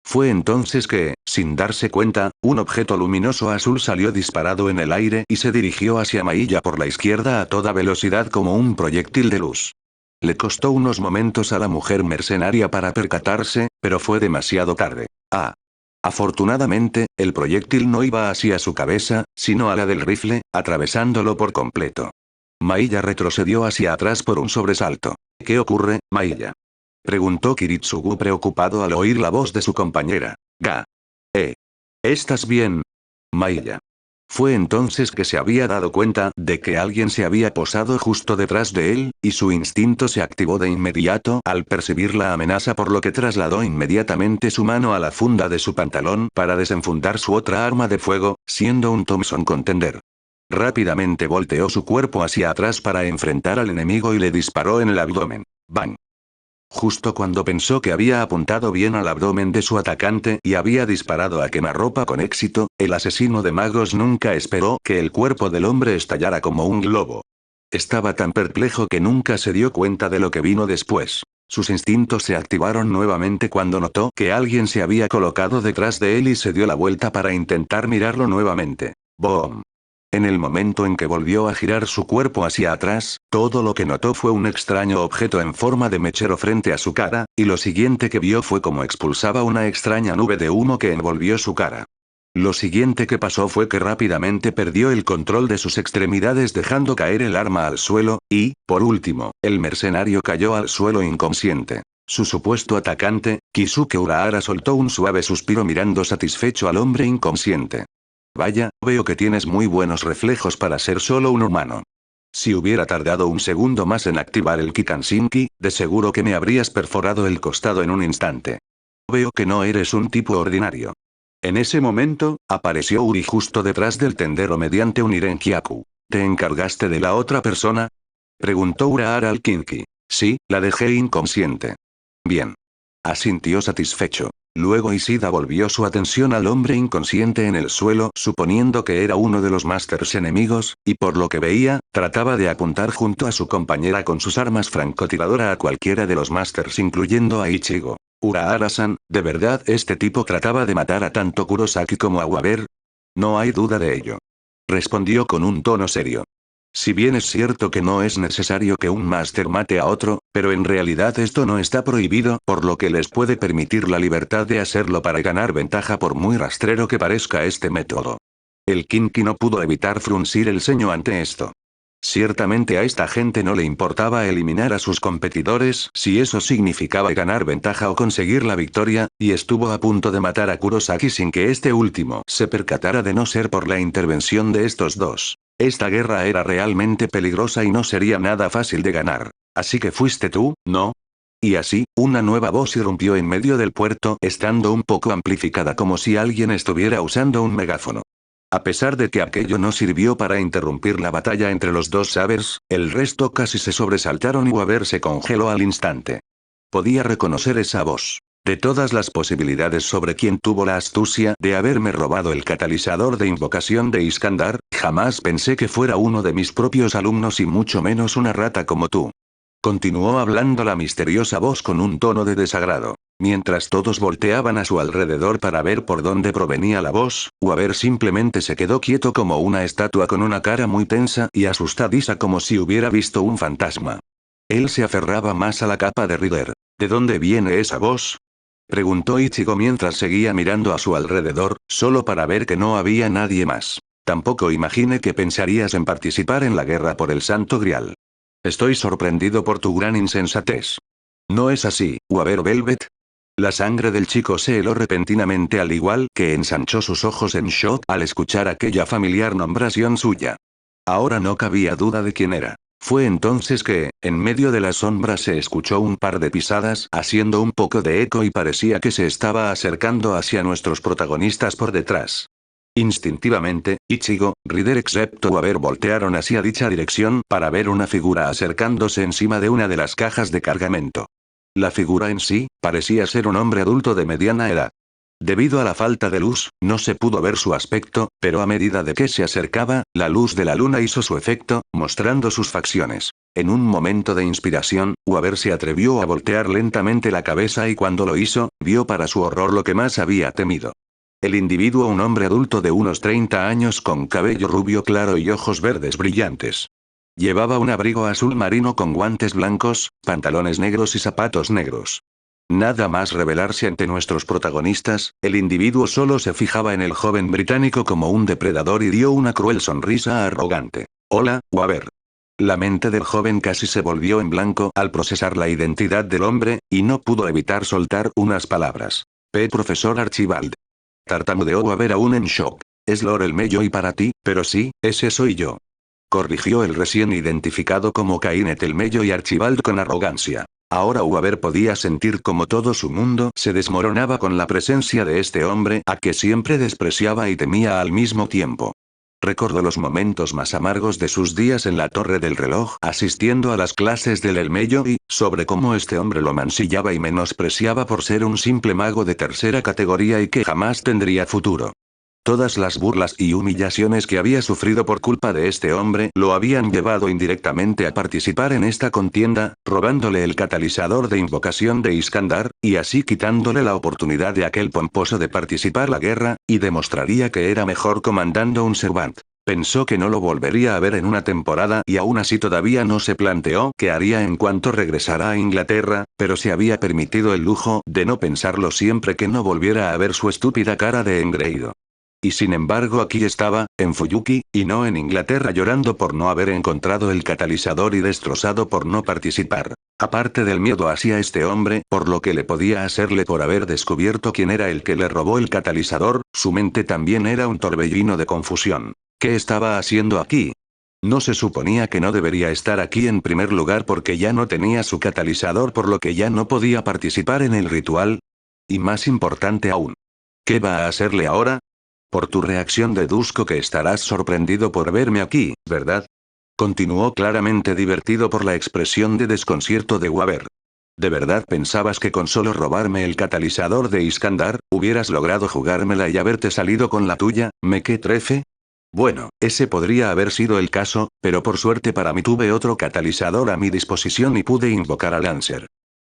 Fue entonces que, sin darse cuenta, un objeto luminoso azul salió disparado en el aire y se dirigió hacia Mailla por la izquierda a toda velocidad como un proyectil de luz. Le costó unos momentos a la mujer mercenaria para percatarse, pero fue demasiado tarde. Afortunadamente, el proyectil no iba hacia su cabeza, sino a la del rifle, atravesándolo por completo. Mailla retrocedió hacia atrás por un sobresalto. ¿Qué ocurre, Mailla?, preguntó Kiritsugu preocupado al oír la voz de su compañera. ¿Estás bien, Mailla? Fue entonces que se había dado cuenta de que alguien se había posado justo detrás de él, y su instinto se activó de inmediato al percibir la amenaza, por lo que trasladó inmediatamente su mano a la funda de su pantalón para desenfundar su otra arma de fuego, siendo un Thompson Contender. Rápidamente volteó su cuerpo hacia atrás para enfrentar al enemigo y le disparó en el abdomen. ¡Bang! Justo cuando pensó que había apuntado bien al abdomen de su atacante y había disparado a quemarropa con éxito, el asesino de magos nunca esperó que el cuerpo del hombre estallara como un globo. Estaba tan perplejo que nunca se dio cuenta de lo que vino después. Sus instintos se activaron nuevamente cuando notó que alguien se había colocado detrás de él y se dio la vuelta para intentar mirarlo nuevamente. ¡Boom! En el momento en que volvió a girar su cuerpo hacia atrás, todo lo que notó fue un extraño objeto en forma de mechero frente a su cara, y lo siguiente que vio fue cómo expulsaba una extraña nube de humo que envolvió su cara. Lo siguiente que pasó fue que rápidamente perdió el control de sus extremidades dejando caer el arma al suelo, y, por último, el mercenario cayó al suelo inconsciente. Su supuesto atacante, Kisuke Urahara, soltó un suave suspiro mirando satisfecho al hombre inconsciente. Vaya, veo que tienes muy buenos reflejos para ser solo un humano. Si hubiera tardado un segundo más en activar el Kikansinki, de seguro que me habrías perforado el costado en un instante. Veo que no eres un tipo ordinario. En ese momento, apareció Uri justo detrás del tendero mediante un Irenkyaku. ¿Te encargaste de la otra persona?, preguntó Urahara al Kinki. Sí, la dejé inconsciente. Bien. Asintió satisfecho. Luego Ishida volvió su atención al hombre inconsciente en el suelo, suponiendo que era uno de los Masters enemigos, y por lo que veía, trataba de apuntar junto a su compañera con sus armas francotiradora a cualquiera de los Masters, incluyendo a Ichigo. Urahara-san, ¿de verdad este tipo trataba de matar a tanto Kurosaki como a Waber? No hay duda de ello, respondió con un tono serio. Si bien es cierto que no es necesario que un máster mate a otro, pero en realidad esto no está prohibido, por lo que les puede permitir la libertad de hacerlo para ganar ventaja por muy rastrero que parezca este método. El Kinki no pudo evitar fruncir el ceño ante esto. Ciertamente a esta gente no le importaba eliminar a sus competidores si eso significaba ganar ventaja o conseguir la victoria, y estuvo a punto de matar a Kurosaki sin que este último se percatara de no ser por la intervención de estos dos. Esta guerra era realmente peligrosa y no sería nada fácil de ganar. Así que fuiste tú, ¿no? Y así, una nueva voz irrumpió en medio del puerto, estando un poco amplificada como si alguien estuviera usando un megáfono. A pesar de que aquello no sirvió para interrumpir la batalla entre los dos sabers, el resto casi se sobresaltaron y Waber se congeló al instante. Podía reconocer esa voz. De todas las posibilidades sobre quién tuvo la astucia de haberme robado el catalizador de invocación de Iskandar, jamás pensé que fuera uno de mis propios alumnos y mucho menos una rata como tú. Continuó hablando la misteriosa voz con un tono de desagrado. Mientras todos volteaban a su alrededor para ver por dónde provenía la voz, Waber simplemente se quedó quieto como una estatua con una cara muy tensa y asustadiza como si hubiera visto un fantasma. Él se aferraba más a la capa de Rider. ¿De dónde viene esa voz?, preguntó Ichigo mientras seguía mirando a su alrededor, solo para ver que no había nadie más. Tampoco imaginé que pensarías en participar en la guerra por el Santo Grial. Estoy sorprendido por tu gran insensatez. ¿No es así, Waber Velvet? La sangre del chico se heló repentinamente al igual que ensanchó sus ojos en shock al escuchar aquella familiar nombración suya. Ahora no cabía duda de quién era. Fue entonces que, en medio de las sombras se escuchó un par de pisadas haciendo un poco de eco y parecía que se estaba acercando hacia nuestros protagonistas por detrás. Instintivamente, Ichigo, Rider excepto Waber voltearon hacia dicha dirección para ver una figura acercándose encima de una de las cajas de cargamento. La figura en sí, parecía ser un hombre adulto de mediana edad. Debido a la falta de luz, no se pudo ver su aspecto, pero a medida de que se acercaba, la luz de la luna hizo su efecto, mostrando sus facciones. En un momento de inspiración, Waber se atrevió a voltear lentamente la cabeza y cuando lo hizo, vio para su horror lo que más había temido. El individuo, un hombre adulto de unos 30 años con cabello rubio claro y ojos verdes brillantes. Llevaba un abrigo azul marino con guantes blancos, pantalones negros y zapatos negros. Nada más revelarse ante nuestros protagonistas, el individuo solo se fijaba en el joven británico como un depredador y dio una cruel sonrisa arrogante. Hola, Waber. La mente del joven casi se volvió en blanco al procesar la identidad del hombre, y no pudo evitar soltar unas palabras. Profesor Archibald. Tartamudeó Waber aún en shock. Es Lord el Mello y para ti, pero sí, ese soy yo. Corrigió el recién identificado como Kainet el Mello y Archibald con arrogancia. Ahora Waber podía sentir como todo su mundo se desmoronaba con la presencia de este hombre a que siempre despreciaba y temía al mismo tiempo. Recordó los momentos más amargos de sus días en la torre del reloj asistiendo a las clases del El Mello y, sobre cómo este hombre lo mancillaba y menospreciaba por ser un simple mago de tercera categoría y que jamás tendría futuro. Todas las burlas y humillaciones que había sufrido por culpa de este hombre lo habían llevado indirectamente a participar en esta contienda, robándole el catalizador de invocación de Iskandar, y así quitándole la oportunidad de aquel pomposo de participar la guerra, y demostraría que era mejor comandando un Servant. Pensó que no lo volvería a ver en una temporada y aún así todavía no se planteó qué haría en cuanto regresara a Inglaterra, pero se había permitido el lujo de no pensarlo siempre que no volviera a ver su estúpida cara de engreído. Y sin embargo aquí estaba, en Fuyuki, y no en Inglaterra llorando por no haber encontrado el catalizador y destrozado por no participar. Aparte del miedo hacia este hombre, por lo que le podía hacerle por haber descubierto quién era el que le robó el catalizador, su mente también era un torbellino de confusión. ¿Qué estaba haciendo aquí? ¿No se suponía que no debería estar aquí en primer lugar porque ya no tenía su catalizador por lo que ya no podía participar en el ritual? Y más importante aún, ¿qué va a hacerle ahora? Por tu reacción deduzco que estarás sorprendido por verme aquí, ¿verdad? Continuó claramente divertido por la expresión de desconcierto de Waber. ¿De verdad pensabas que con solo robarme el catalizador de Iskandar, hubieras logrado jugármela y haberte salido con la tuya, mequetrefe? Bueno, ese podría haber sido el caso, pero por suerte para mí tuve otro catalizador a mi disposición y pude invocar a Lancer.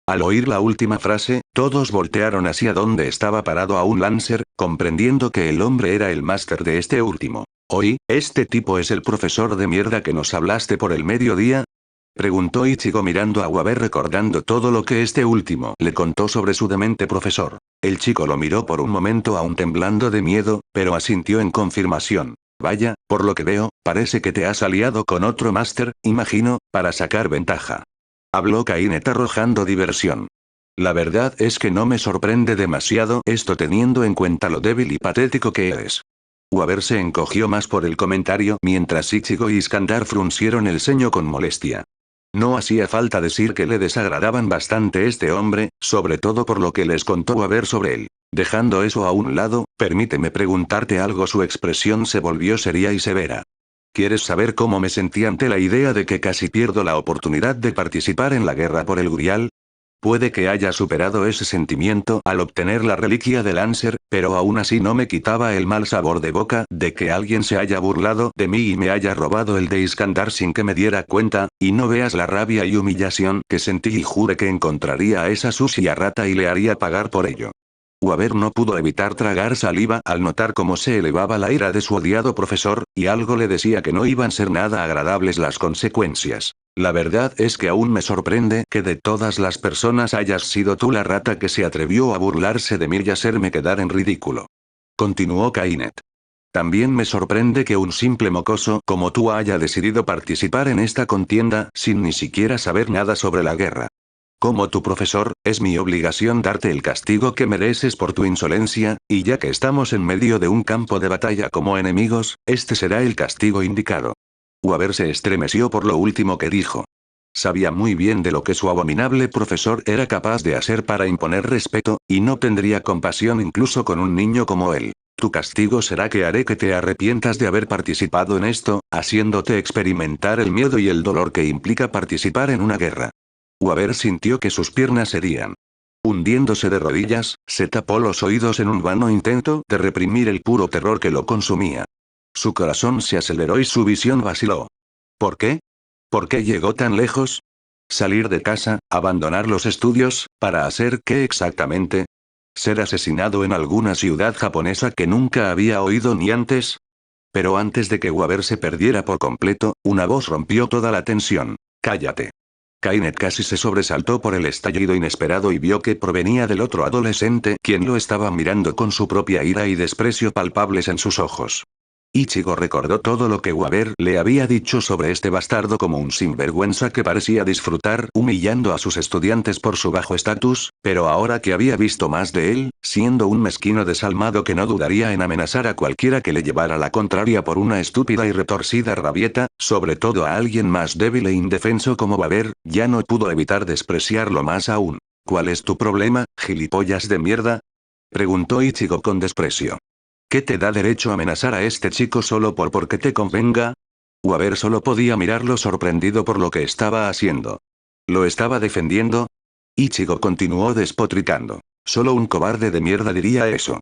Al oír la última frase, todos voltearon hacia donde estaba parado aún Lancer, comprendiendo que el hombre era el máster de este último. «Oí, ¿este tipo es el profesor de mierda que nos hablaste por el mediodía?», preguntó Ichigo mirando a Waber recordando todo lo que este último le contó sobre su demente profesor. El chico lo miró por un momento aún temblando de miedo, pero asintió en confirmación. «Vaya, por lo que veo, parece que te has aliado con otro máster, imagino, para sacar ventaja». Habló Kainet arrojando diversión. La verdad es que no me sorprende demasiado esto teniendo en cuenta lo débil y patético que eres. Waber se encogió más por el comentario mientras Ichigo y Iskandar fruncieron el ceño con molestia. No hacía falta decir que le desagradaban bastante este hombre, sobre todo por lo que les contó Waber sobre él. Dejando eso a un lado, permíteme preguntarte algo. Su expresión se volvió seria y severa. ¿Quieres saber cómo me sentí ante la idea de que casi pierdo la oportunidad de participar en la guerra por el Grial? Puede que haya superado ese sentimiento al obtener la reliquia de Lancer, pero aún así no me quitaba el mal sabor de boca de que alguien se haya burlado de mí y me haya robado el de Iskandar sin que me diera cuenta, y no veas la rabia y humillación que sentí y juré que encontraría a esa sucia rata y le haría pagar por ello. Waber no pudo evitar tragar saliva al notar cómo se elevaba la ira de su odiado profesor, y algo le decía que no iban a ser nada agradables las consecuencias. La verdad es que aún me sorprende que de todas las personas hayas sido tú la rata que se atrevió a burlarse de mí y hacerme quedar en ridículo. Continuó Kainet. También me sorprende que un simple mocoso como tú haya decidido participar en esta contienda sin ni siquiera saber nada sobre la guerra. Como tu profesor, es mi obligación darte el castigo que mereces por tu insolencia, y ya que estamos en medio de un campo de batalla como enemigos, este será el castigo indicado. Waber se estremeció por lo último que dijo. Sabía muy bien de lo que su abominable profesor era capaz de hacer para imponer respeto, y no tendría compasión incluso con un niño como él. Tu castigo será que haré que te arrepientas de haber participado en esto, haciéndote experimentar el miedo y el dolor que implica participar en una guerra. Waver sintió que sus piernas herían. Hundiéndose de rodillas, se tapó los oídos en un vano intento de reprimir el puro terror que lo consumía. Su corazón se aceleró y su visión vaciló. ¿Por qué? ¿Por qué llegó tan lejos? ¿Salir de casa, abandonar los estudios, para hacer qué exactamente? ¿Ser asesinado en alguna ciudad japonesa que nunca había oído ni antes? Pero antes de que Waver se perdiera por completo, una voz rompió toda la tensión. ¡Cállate! Kainet casi se sobresaltó por el estallido inesperado y vio que provenía del otro adolescente, quien lo estaba mirando con su propia ira y desprecio palpables en sus ojos. Ichigo recordó todo lo que Waver le había dicho sobre este bastardo como un sinvergüenza que parecía disfrutar humillando a sus estudiantes por su bajo estatus, pero ahora que había visto más de él, siendo un mezquino desalmado que no dudaría en amenazar a cualquiera que le llevara la contraria por una estúpida y retorcida rabieta, sobre todo a alguien más débil e indefenso como Waver, ya no pudo evitar despreciarlo más aún. ¿Cuál es tu problema, gilipollas de mierda? Preguntó Ichigo con desprecio. ¿Qué te da derecho a amenazar a este chico solo porque te convenga? Waver solo podía mirarlo sorprendido por lo que estaba haciendo. ¿Lo estaba defendiendo? Ichigo continuó despotricando. Solo un cobarde de mierda diría eso.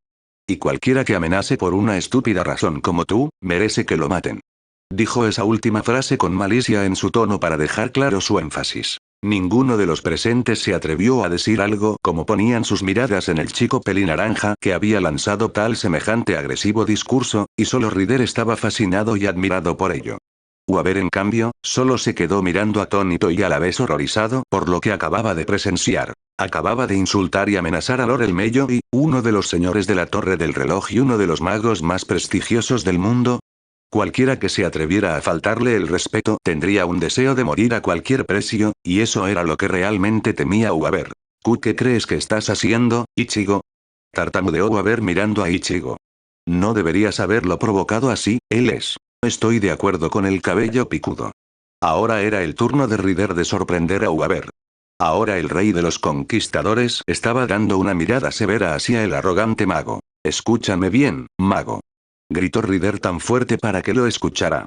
Y cualquiera que amenace por una estúpida razón como tú, merece que lo maten. Dijo esa última frase con malicia en su tono para dejar claro su énfasis. Ninguno de los presentes se atrevió a decir algo como ponían sus miradas en el chico pelinaranja que había lanzado tal semejante agresivo discurso, y solo Rider estaba fascinado y admirado por ello. Waver en cambio, solo se quedó mirando atónito y a la vez horrorizado por lo que acababa de presenciar. Acababa de insultar y amenazar a Lord el Mello y, uno de los señores de la Torre del Reloj y uno de los magos más prestigiosos del mundo. Cualquiera que se atreviera a faltarle el respeto tendría un deseo de morir a cualquier precio, y eso era lo que realmente temía Waver. ¿Qué crees que estás haciendo, Ichigo? Tartamudeó Waver mirando a Ichigo. No deberías haberlo provocado así, él es. Estoy de acuerdo con el cabello picudo. Ahora era el turno de Rider de sorprender a Waver. Ahora el rey de los conquistadores estaba dando una mirada severa hacia el arrogante mago. Escúchame bien, mago. Gritó Rider tan fuerte para que lo escuchara.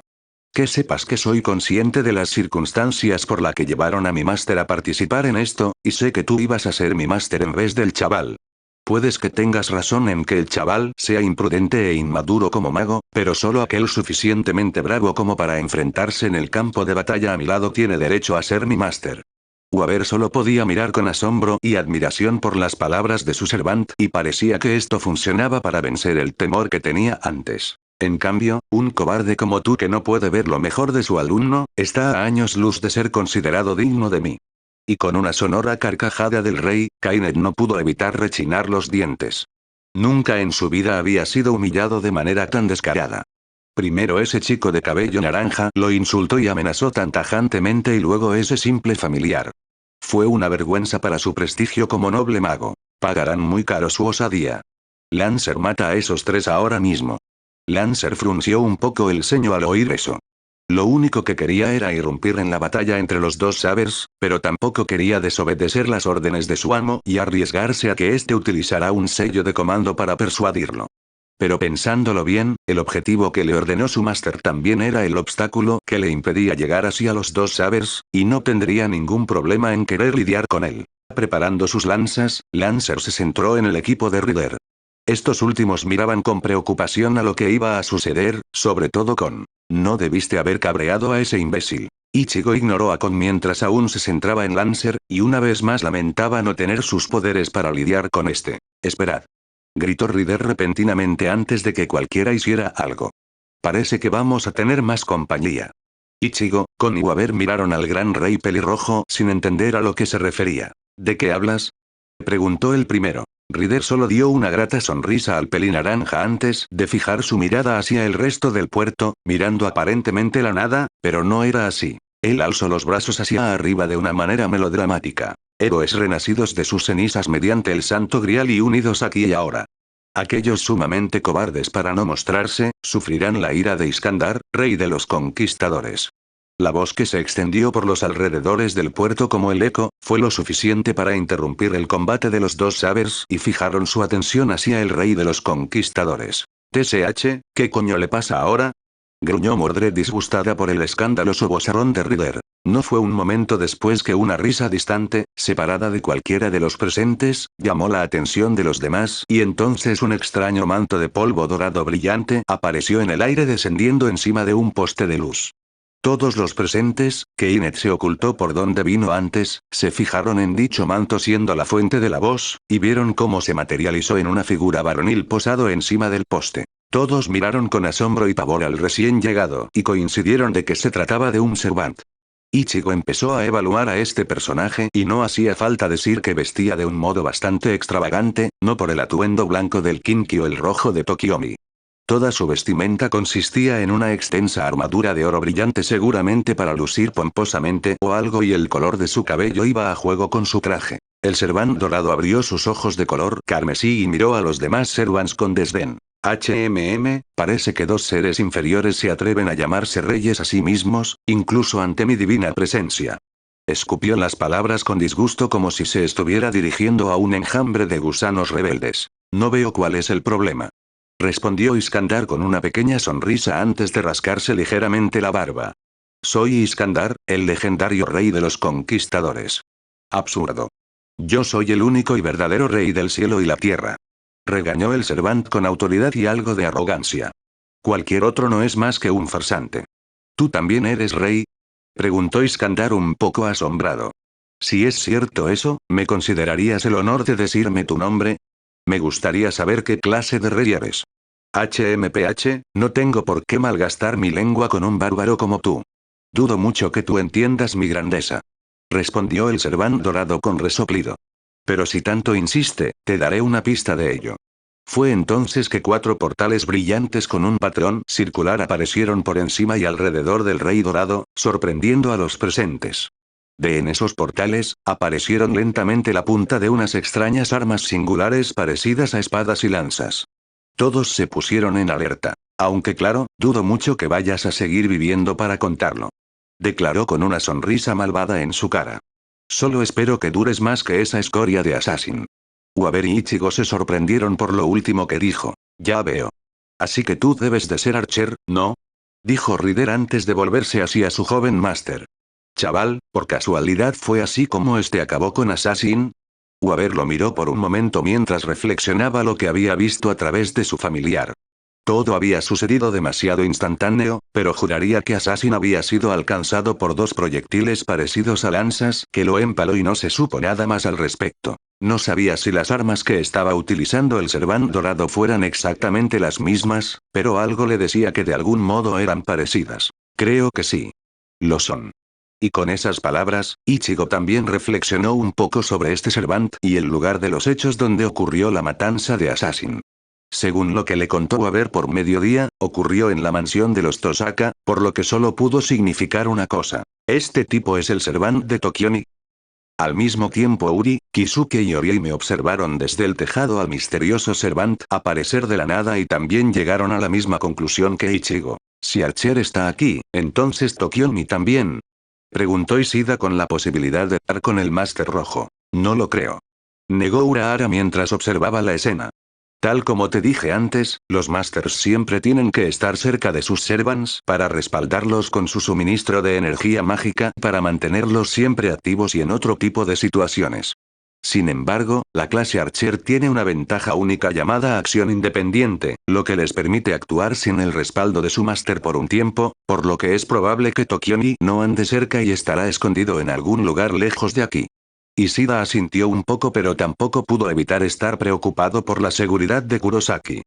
Que sepas que soy consciente de las circunstancias por las que llevaron a mi máster a participar en esto, y sé que tú ibas a ser mi máster en vez del chaval. Puedes que tengas razón en que el chaval sea imprudente e inmaduro como mago, pero solo aquel suficientemente bravo como para enfrentarse en el campo de batalla a mi lado tiene derecho a ser mi máster. Waver solo podía mirar con asombro y admiración por las palabras de su servant y parecía que esto funcionaba para vencer el temor que tenía antes. En cambio, un cobarde como tú que no puede ver lo mejor de su alumno, está a años luz de ser considerado digno de mí. Y con una sonora carcajada del rey, Kainet no pudo evitar rechinar los dientes. Nunca en su vida había sido humillado de manera tan descarada. Primero ese chico de cabello naranja lo insultó y amenazó tan tajantemente y luego ese simple familiar. Fue una vergüenza para su prestigio como noble mago. Pagarán muy caro su osadía. Lancer mata a esos tres ahora mismo. Lancer frunció un poco el ceño al oír eso. Lo único que quería era irrumpir en la batalla entre los dos sabers, pero tampoco quería desobedecer las órdenes de su amo y arriesgarse a que éste utilizara un sello de comando para persuadirlo. Pero pensándolo bien, el objetivo que le ordenó su máster también era el obstáculo que le impedía llegar hacia los dos sabers, y no tendría ningún problema en querer lidiar con él. Preparando sus lanzas, Lancer se centró en el equipo de Rider. Estos últimos miraban con preocupación a lo que iba a suceder, sobre todo con: no debiste haber cabreado a ese imbécil. Ichigo ignoró a Kon mientras aún se centraba en Lancer, y una vez más lamentaba no tener sus poderes para lidiar con este. Esperad. Gritó Rider repentinamente antes de que cualquiera hiciera algo. Parece que vamos a tener más compañía. Ichigo, Kon y Waver miraron al gran rey pelirrojo sin entender a lo que se refería. ¿De qué hablas? Preguntó el primero. Rider solo dio una grata sonrisa al pelinaranja antes de fijar su mirada hacia el resto del puerto, mirando aparentemente la nada, pero no era así. Él alzó los brazos hacia arriba de una manera melodramática. Héroes renacidos de sus cenizas mediante el santo grial y unidos aquí y ahora. Aquellos sumamente cobardes para no mostrarse, sufrirán la ira de Iskandar, rey de los conquistadores. La voz que se extendió por los alrededores del puerto como el eco, fue lo suficiente para interrumpir el combate de los dos sabers y fijaron su atención hacia el rey de los conquistadores. TSH, ¿qué coño le pasa ahora? Gruñó Mordred disgustada por el escandaloso vozarrón de Ryder. No fue un momento después que una risa distante, separada de cualquiera de los presentes, llamó la atención de los demás y entonces un extraño manto de polvo dorado brillante apareció en el aire descendiendo encima de un poste de luz. Todos los presentes, que Inet se ocultó por donde vino antes, se fijaron en dicho manto siendo la fuente de la voz, y vieron cómo se materializó en una figura varonil posado encima del poste. Todos miraron con asombro y pavor al recién llegado, y coincidieron de que se trataba de un Servant. Ichigo empezó a evaluar a este personaje y no hacía falta decir que vestía de un modo bastante extravagante, no por el atuendo blanco del Kinki o el rojo de Tokiomi. Toda su vestimenta consistía en una extensa armadura de oro brillante seguramente para lucir pomposamente o algo y el color de su cabello iba a juego con su traje. El Servant dorado abrió sus ojos de color carmesí y miró a los demás Servants con desdén. Parece que dos seres inferiores se atreven a llamarse reyes a sí mismos, incluso ante mi divina presencia. Escupió las palabras con disgusto como si se estuviera dirigiendo a un enjambre de gusanos rebeldes. No veo cuál es el problema. Respondió Iskandar con una pequeña sonrisa antes de rascarse ligeramente la barba. Soy Iskandar, el legendario rey de los conquistadores. Absurdo. Yo soy el único y verdadero rey del cielo y la tierra. Regañó el Servant con autoridad y algo de arrogancia. Cualquier otro no es más que un farsante. ¿Tú también eres rey? Preguntó Iskandar un poco asombrado. Si es cierto eso, ¿me considerarías el honor de decirme tu nombre? Me gustaría saber qué clase de rey eres. No tengo por qué malgastar mi lengua con un bárbaro como tú. Dudo mucho que tú entiendas mi grandeza. Respondió el Servant dorado con resoplido. Pero si tanto insiste, te daré una pista de ello. Fue entonces que 4 portales brillantes con un patrón circular aparecieron por encima y alrededor del Rey Dorado, sorprendiendo a los presentes. En esos portales, aparecieron lentamente la punta de unas extrañas armas singulares parecidas a espadas y lanzas. Todos se pusieron en alerta. Aunque claro, dudo mucho que vayas a seguir viviendo para contarlo. Declaró con una sonrisa malvada en su cara. Solo espero que dures más que esa escoria de Assassin. Waber y Ichigo se sorprendieron por lo último que dijo. Ya veo. Así que tú debes de ser Archer, ¿no? Dijo Ryder antes de volverse hacia su joven máster. Chaval, ¿por casualidad fue así como este acabó con Assassin? Waber lo miró por un momento mientras reflexionaba lo que había visto a través de su familiar. Todo había sucedido demasiado instantáneo, pero juraría que Assassin había sido alcanzado por 2 proyectiles parecidos a lanzas que lo empaló y no se supo nada más al respecto. No sabía si las armas que estaba utilizando el Servant dorado fueran exactamente las mismas, pero algo le decía que de algún modo eran parecidas. Creo que sí. Lo son. Y con esas palabras, Ichigo también reflexionó un poco sobre este Servant y el lugar de los hechos donde ocurrió la matanza de Assassin. Según lo que le contó Waber por mediodía, ocurrió en la mansión de los Tosaka, por lo que solo pudo significar una cosa. ¿Este tipo es el Servant de Tokiomi? Al mismo tiempo Uri, Kisuke y Oriime observaron desde el tejado al misterioso Servant aparecer de la nada y también llegaron a la misma conclusión que Ichigo. Si Archer está aquí, entonces Tokiomi también. Preguntó Ishida con la posibilidad de dar con el Máster Rojo. No lo creo. Negó Urahara mientras observaba la escena. Tal como te dije antes, los Masters siempre tienen que estar cerca de sus Servants para respaldarlos con su suministro de energía mágica para mantenerlos siempre activos y en otro tipo de situaciones. Sin embargo, la clase Archer tiene una ventaja única llamada acción independiente, lo que les permite actuar sin el respaldo de su máster por un tiempo, por lo que es probable que Tokiomi no ande cerca y estará escondido en algún lugar lejos de aquí. Ishida asintió un poco pero tampoco pudo evitar estar preocupado por la seguridad de Kurosaki.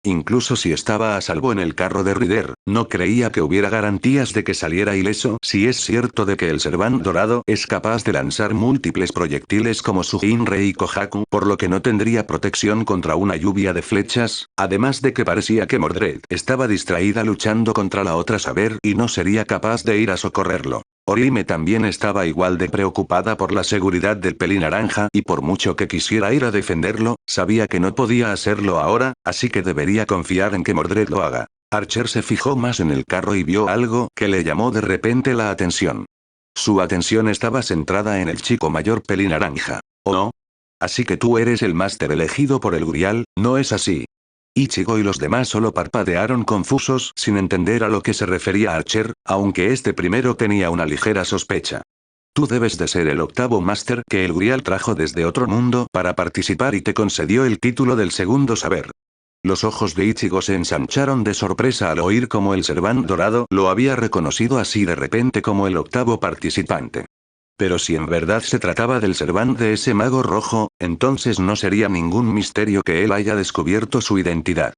Incluso si estaba a salvo en el carro de Ryder, no creía que hubiera garantías de que saliera ileso si es cierto de que el Servant dorado es capaz de lanzar múltiples proyectiles como su Jinrei y Kohaku, por lo que no tendría protección contra una lluvia de flechas, además de que parecía que Mordred estaba distraída luchando contra la otra Saber y no sería capaz de ir a socorrerlo. Oriime también estaba igual de preocupada por la seguridad del Pelinaranja y por mucho que quisiera ir a defenderlo, sabía que no podía hacerlo ahora, así que debería confiar en que Mordred lo haga. Archer se fijó más en el carro y vio algo que le llamó de repente la atención. Su atención estaba centrada en el chico mayor Pelinaranja. ¿Oh no? Así que tú eres el máster elegido por el Grial, ¿no es así? Ichigo y los demás solo parpadearon confusos sin entender a lo que se refería Archer, aunque este primero tenía una ligera sospecha. Tú debes de ser el octavo máster que el Grial trajo desde otro mundo para participar y te concedió el título del segundo saber. Los ojos de Ichigo se ensancharon de sorpresa al oír cómo el Servant dorado lo había reconocido así de repente como el octavo participante. Pero si en verdad se trataba del Servant de ese mago rojo, entonces no sería ningún misterio que él haya descubierto su identidad.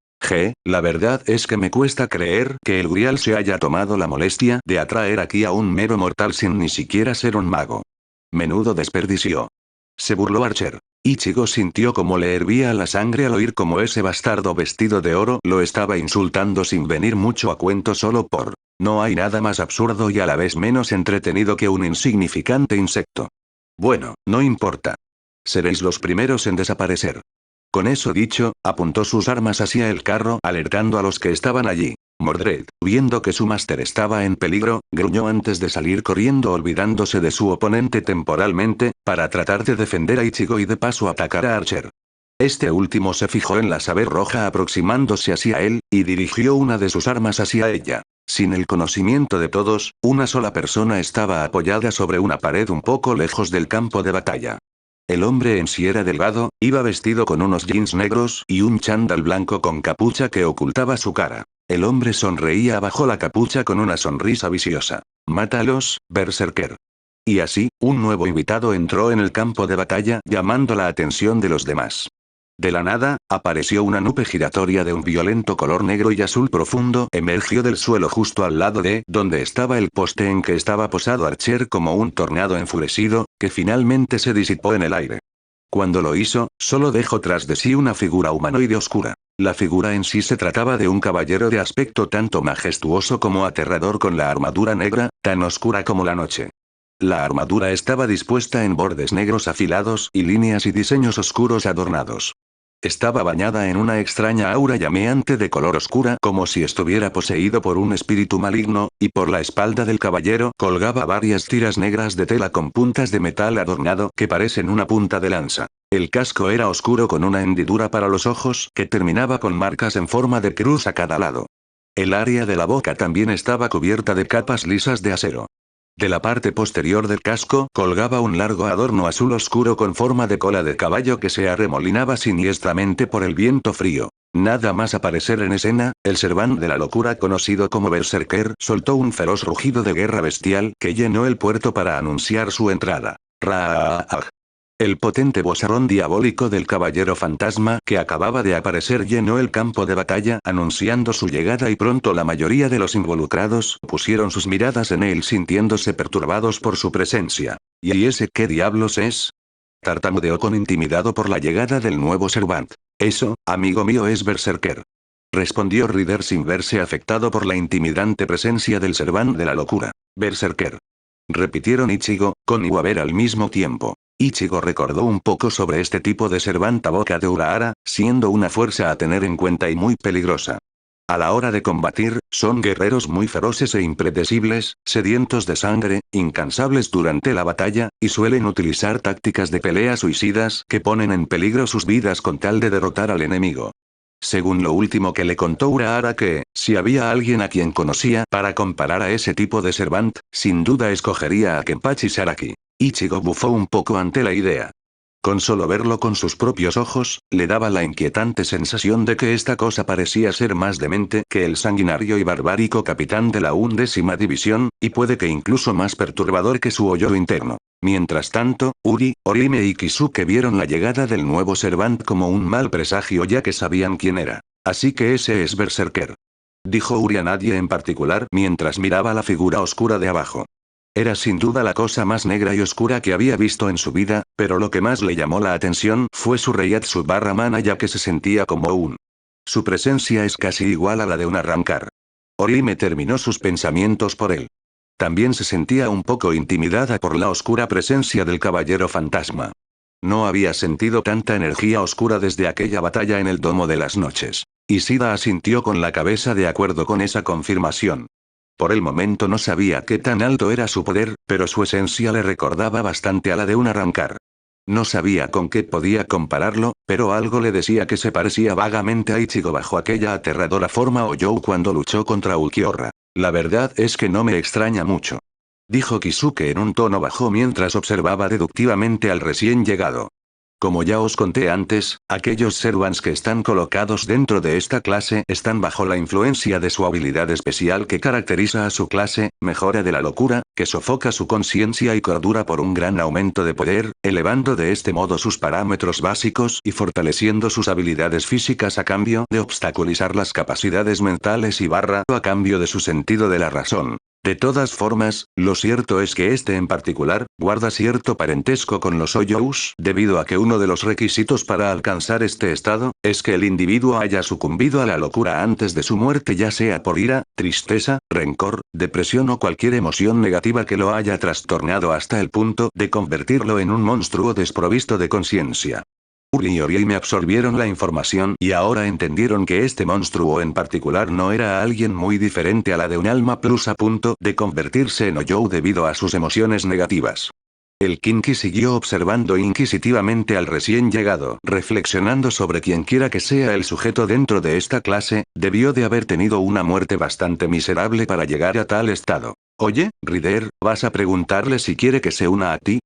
La verdad es que me cuesta creer que el Grial se haya tomado la molestia de atraer aquí a un mero mortal sin ni siquiera ser un mago. Menudo desperdicio. Se burló Archer. Ichigo sintió como le hervía la sangre al oír cómo ese bastardo vestido de oro lo estaba insultando sin venir mucho a cuento solo por... No hay nada más absurdo y a la vez menos entretenido que un insignificante insecto. Bueno, no importa. Seréis los primeros en desaparecer. Con eso dicho, apuntó sus armas hacia el carro alertando a los que estaban allí. Mordred, viendo que su máster estaba en peligro, gruñó antes de salir corriendo olvidándose de su oponente temporalmente, para tratar de defender a Ichigo y de paso atacar a Archer. Este último se fijó en la saber roja aproximándose hacia él, y dirigió una de sus armas hacia ella. Sin el conocimiento de todos, una sola persona estaba apoyada sobre una pared un poco lejos del campo de batalla. El hombre en sí era delgado, iba vestido con unos jeans negros y un chándal blanco con capucha que ocultaba su cara. El hombre sonreía bajo la capucha con una sonrisa viciosa. «Mátalos, Berserker». Y así, un nuevo invitado entró en el campo de batalla llamando la atención de los demás. De la nada, apareció una nube giratoria de un violento color negro y azul profundo, emergió del suelo justo al lado de donde estaba el poste en que estaba posado Archer como un tornado enfurecido, que finalmente se disipó en el aire. Cuando lo hizo, solo dejó tras de sí una figura humanoide oscura. La figura en sí se trataba de un caballero de aspecto tanto majestuoso como aterrador con la armadura negra, tan oscura como la noche. La armadura estaba dispuesta en bordes negros afilados y líneas y diseños oscuros adornados. Estaba bañada en una extraña aura llameante de color oscura como si estuviera poseído por un espíritu maligno, y por la espalda del caballero colgaba varias tiras negras de tela con puntas de metal adornado que parecen una punta de lanza. El casco era oscuro con una hendidura para los ojos que terminaba con marcas en forma de cruz a cada lado. El área de la boca también estaba cubierta de capas lisas de acero. De la parte posterior del casco colgaba un largo adorno azul oscuro con forma de cola de caballo que se arremolinaba siniestramente por el viento frío. Nada más aparecer en escena, el Servant de la locura conocido como Berserker soltó un feroz rugido de guerra bestial que llenó el puerto para anunciar su entrada. ¡Raah! El potente vozarrón diabólico del caballero fantasma que acababa de aparecer llenó el campo de batalla anunciando su llegada y pronto la mayoría de los involucrados pusieron sus miradas en él sintiéndose perturbados por su presencia. ¿Y ese qué diablos es? Tartamudeó con intimidado por la llegada del nuevo Servant. Eso, amigo mío, es Berserker. Respondió Rider sin verse afectado por la intimidante presencia del Servant de la locura. Berserker. Repitieron Ichigo, con Iwaber al mismo tiempo. Ichigo recordó un poco sobre este tipo de Servant a boca de Urahara, siendo una fuerza a tener en cuenta y muy peligrosa. A la hora de combatir, son guerreros muy feroces e impredecibles, sedientos de sangre, incansables durante la batalla, y suelen utilizar tácticas de pelea suicidas que ponen en peligro sus vidas con tal de derrotar al enemigo. Según lo último que le contó Urahara que, si había alguien a quien conocía para comparar a ese tipo de Servant, sin duda escogería a Kenpachi Saraki. Ichigo bufó un poco ante la idea. Con solo verlo con sus propios ojos, le daba la inquietante sensación de que esta cosa parecía ser más demente que el sanguinario y barbárico capitán de la 11ª división, y puede que incluso más perturbador que su hoyo interno. Mientras tanto, Uri, Orihime y Kisuke vieron la llegada del nuevo Servant como un mal presagio ya que sabían quién era. Así que ese es Berserker. Dijo Uri a nadie en particular mientras miraba la figura oscura de abajo. Era sin duda la cosa más negra y oscura que había visto en su vida, pero lo que más le llamó la atención fue su Reiatsu-mana ya que se sentía como un. Su presencia es casi igual a la de un arrancar. Orihime terminó sus pensamientos por él. También se sentía un poco intimidada por la oscura presencia del caballero fantasma. No había sentido tanta energía oscura desde aquella batalla en el Domo de las Noches. Ishida asintió con la cabeza de acuerdo con esa confirmación. Por el momento no sabía qué tan alto era su poder, pero su esencia le recordaba bastante a la de un arrancar. No sabía con qué podía compararlo, pero algo le decía que se parecía vagamente a Ichigo bajo aquella aterradora forma o Youo cuando luchó contra Ulquiorra. La verdad es que no me extraña mucho, dijo Kisuke en un tono bajo mientras observaba deductivamente al recién llegado. Como ya os conté antes, aquellos servants que están colocados dentro de esta clase están bajo la influencia de su habilidad especial que caracteriza a su clase, mejora de la locura, que sofoca su conciencia y cordura por un gran aumento de poder, elevando de este modo sus parámetros básicos y fortaleciendo sus habilidades físicas a cambio de obstaculizar las capacidades mentales y a cambio de su sentido de la razón. De todas formas, lo cierto es que este en particular, guarda cierto parentesco con los Oyous, debido a que uno de los requisitos para alcanzar este estado, es que el individuo haya sucumbido a la locura antes de su muerte, ya sea por ira, tristeza, rencor, depresión o cualquier emoción negativa que lo haya trastornado hasta el punto de convertirlo en un monstruo desprovisto de conciencia. Uri y Ori me absorbieron la información y ahora entendieron que este monstruo en particular no era alguien muy diferente a la de un alma plus a punto de convertirse en Oyou debido a sus emociones negativas. El Kinky siguió observando inquisitivamente al recién llegado, reflexionando sobre quienquiera que sea el sujeto dentro de esta clase, debió de haber tenido una muerte bastante miserable para llegar a tal estado. Oye, Rider, ¿vas a preguntarle si quiere que se una a ti?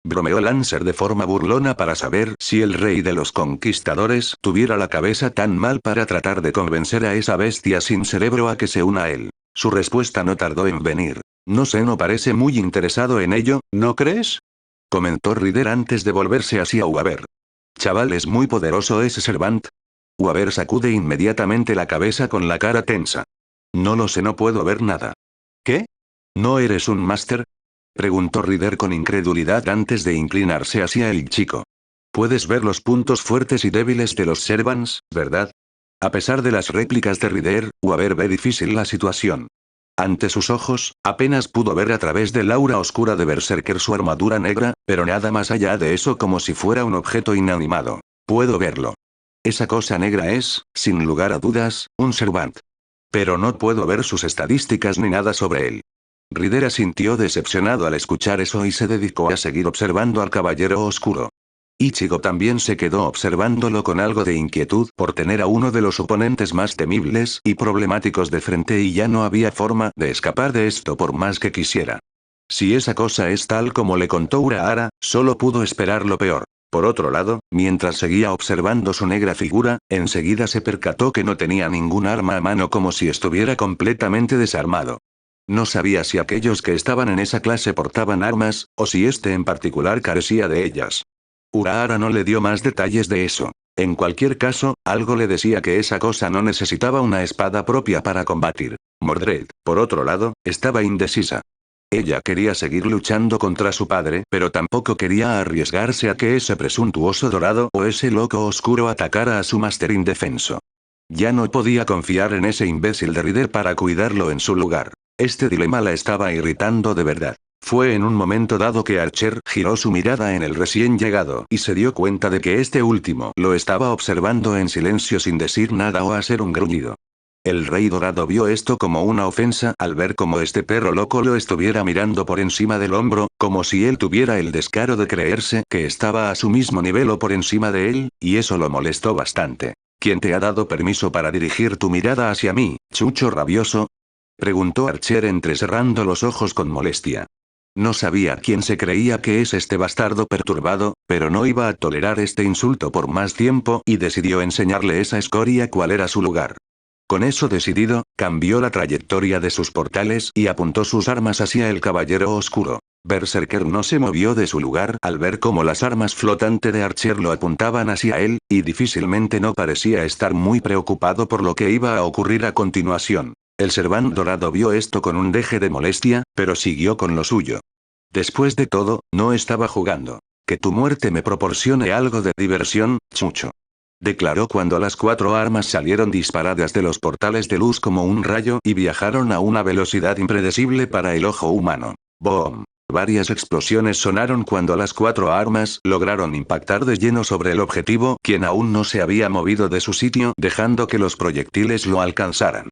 Bromeó Lancer de forma burlona para saber si el rey de los conquistadores tuviera la cabeza tan mal para tratar de convencer a esa bestia sin cerebro a que se una a él. Su respuesta no tardó en venir. No sé, no parece muy interesado en ello, ¿no crees? Comentó Rider antes de volverse hacia Uaber. Chaval, es muy poderoso ese Servant. Uaber sacude inmediatamente la cabeza con la cara tensa. No lo sé, no puedo ver nada. ¿Qué? ¿No eres un máster? Preguntó Rider con incredulidad antes de inclinarse hacia el chico. Puedes ver los puntos fuertes y débiles de los Servants, ¿verdad? A pesar de las réplicas de Rider, Uaber ve difícil la situación. Ante sus ojos, apenas pudo ver a través del aura oscura de Berserker su armadura negra, pero nada más allá de eso, como si fuera un objeto inanimado. Puedo verlo. Esa cosa negra es, sin lugar a dudas, un Servant. Pero no puedo ver sus estadísticas ni nada sobre él. Rider asintió decepcionado al escuchar eso y se dedicó a seguir observando al caballero oscuro. Ichigo también se quedó observándolo con algo de inquietud por tener a uno de los oponentes más temibles y problemáticos de frente y ya no había forma de escapar de esto por más que quisiera. Si esa cosa es tal como le contó Urahara, solo pudo esperar lo peor. Por otro lado, mientras seguía observando su negra figura, enseguida se percató que no tenía ningún arma a mano, como si estuviera completamente desarmado. No sabía si aquellos que estaban en esa clase portaban armas, o si este en particular carecía de ellas. Urahara no le dio más detalles de eso. En cualquier caso, algo le decía que esa cosa no necesitaba una espada propia para combatir. Mordred, por otro lado, estaba indecisa. Ella quería seguir luchando contra su padre, pero tampoco quería arriesgarse a que ese presuntuoso dorado o ese loco oscuro atacara a su máster indefenso. Ya no podía confiar en ese imbécil de Rider para cuidarlo en su lugar. Este dilema la estaba irritando de verdad. Fue en un momento dado que Archer giró su mirada en el recién llegado y se dio cuenta de que este último lo estaba observando en silencio sin decir nada o hacer un gruñido. El rey dorado vio esto como una ofensa al ver cómo este perro loco lo estuviera mirando por encima del hombro, como si él tuviera el descaro de creerse que estaba a su mismo nivel o por encima de él, y eso lo molestó bastante. ¿Quién te ha dado permiso para dirigir tu mirada hacia mí, chucho rabioso? Preguntó Archer entrecerrando los ojos con molestia. No sabía quién se creía que es este bastardo perturbado, pero no iba a tolerar este insulto por más tiempo y decidió enseñarle esa escoria cuál era su lugar. Con eso decidido, cambió la trayectoria de sus portales y apuntó sus armas hacia el caballero oscuro. Berserker no se movió de su lugar al ver cómo las armas flotante de Archer lo apuntaban hacia él, y difícilmente no parecía estar muy preocupado por lo que iba a ocurrir a continuación. El Servant dorado vio esto con un deje de molestia, pero siguió con lo suyo. Después de todo, no estaba jugando. Que tu muerte me proporcione algo de diversión, chucho. Declaró cuando las 4 armas salieron disparadas de los portales de luz como un rayo y viajaron a una velocidad impredecible para el ojo humano. ¡Boom! Varias explosiones sonaron cuando las 4 armas lograron impactar de lleno sobre el objetivo, quien aún no se había movido de su sitio, dejando que los proyectiles lo alcanzaran.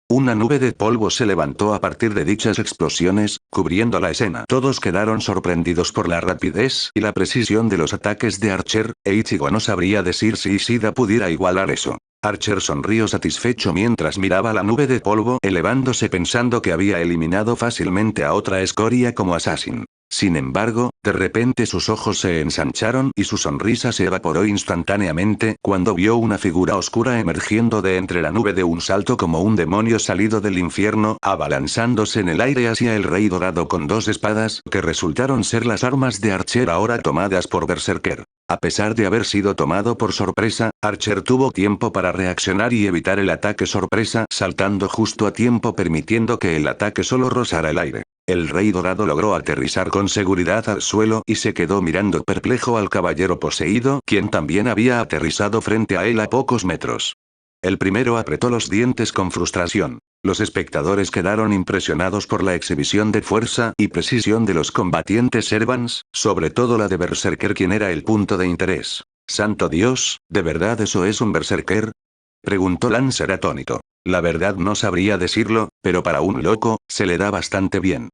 Una nube de polvo se levantó a partir de dichas explosiones, cubriendo la escena. Todos quedaron sorprendidos por la rapidez y la precisión de los ataques de Archer, e Ichigo no sabría decir si Ishida pudiera igualar eso. Archer sonrió satisfecho mientras miraba la nube de polvo elevándose pensando que había eliminado fácilmente a otra escoria como Assassin. Sin embargo, de repente sus ojos se ensancharon y su sonrisa se evaporó instantáneamente cuando vio una figura oscura emergiendo de entre la nube de un salto como un demonio salido del infierno, abalanzándose en el aire hacia el rey dorado con dos espadas que resultaron ser las armas de Archer ahora tomadas por Berserker. A pesar de haber sido tomado por sorpresa, Archer tuvo tiempo para reaccionar y evitar el ataque sorpresa saltando justo a tiempo permitiendo que el ataque solo rozara el aire. El rey dorado logró aterrizar con seguridad al suelo y se quedó mirando perplejo al caballero poseído, quien también había aterrizado frente a él a pocos metros. El primero apretó los dientes con frustración. Los espectadores quedaron impresionados por la exhibición de fuerza y precisión de los combatientes Servants, sobre todo la de Berserker quien era el punto de interés. ¡Santo Dios! ¿De verdad eso es un Berserker? Preguntó Lancer atónito. La verdad no sabría decirlo, pero para un loco, se le da bastante bien.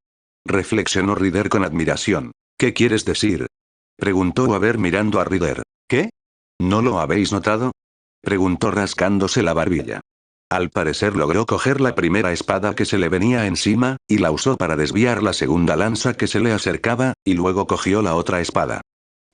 Reflexionó Rider con admiración. ¿Qué quieres decir? Preguntó Waver mirando a Rider. ¿Qué? ¿No lo habéis notado? Preguntó rascándose la barbilla. Al parecer logró coger la primera espada que se le venía encima, y la usó para desviar la segunda lanza que se le acercaba, y luego cogió la otra espada.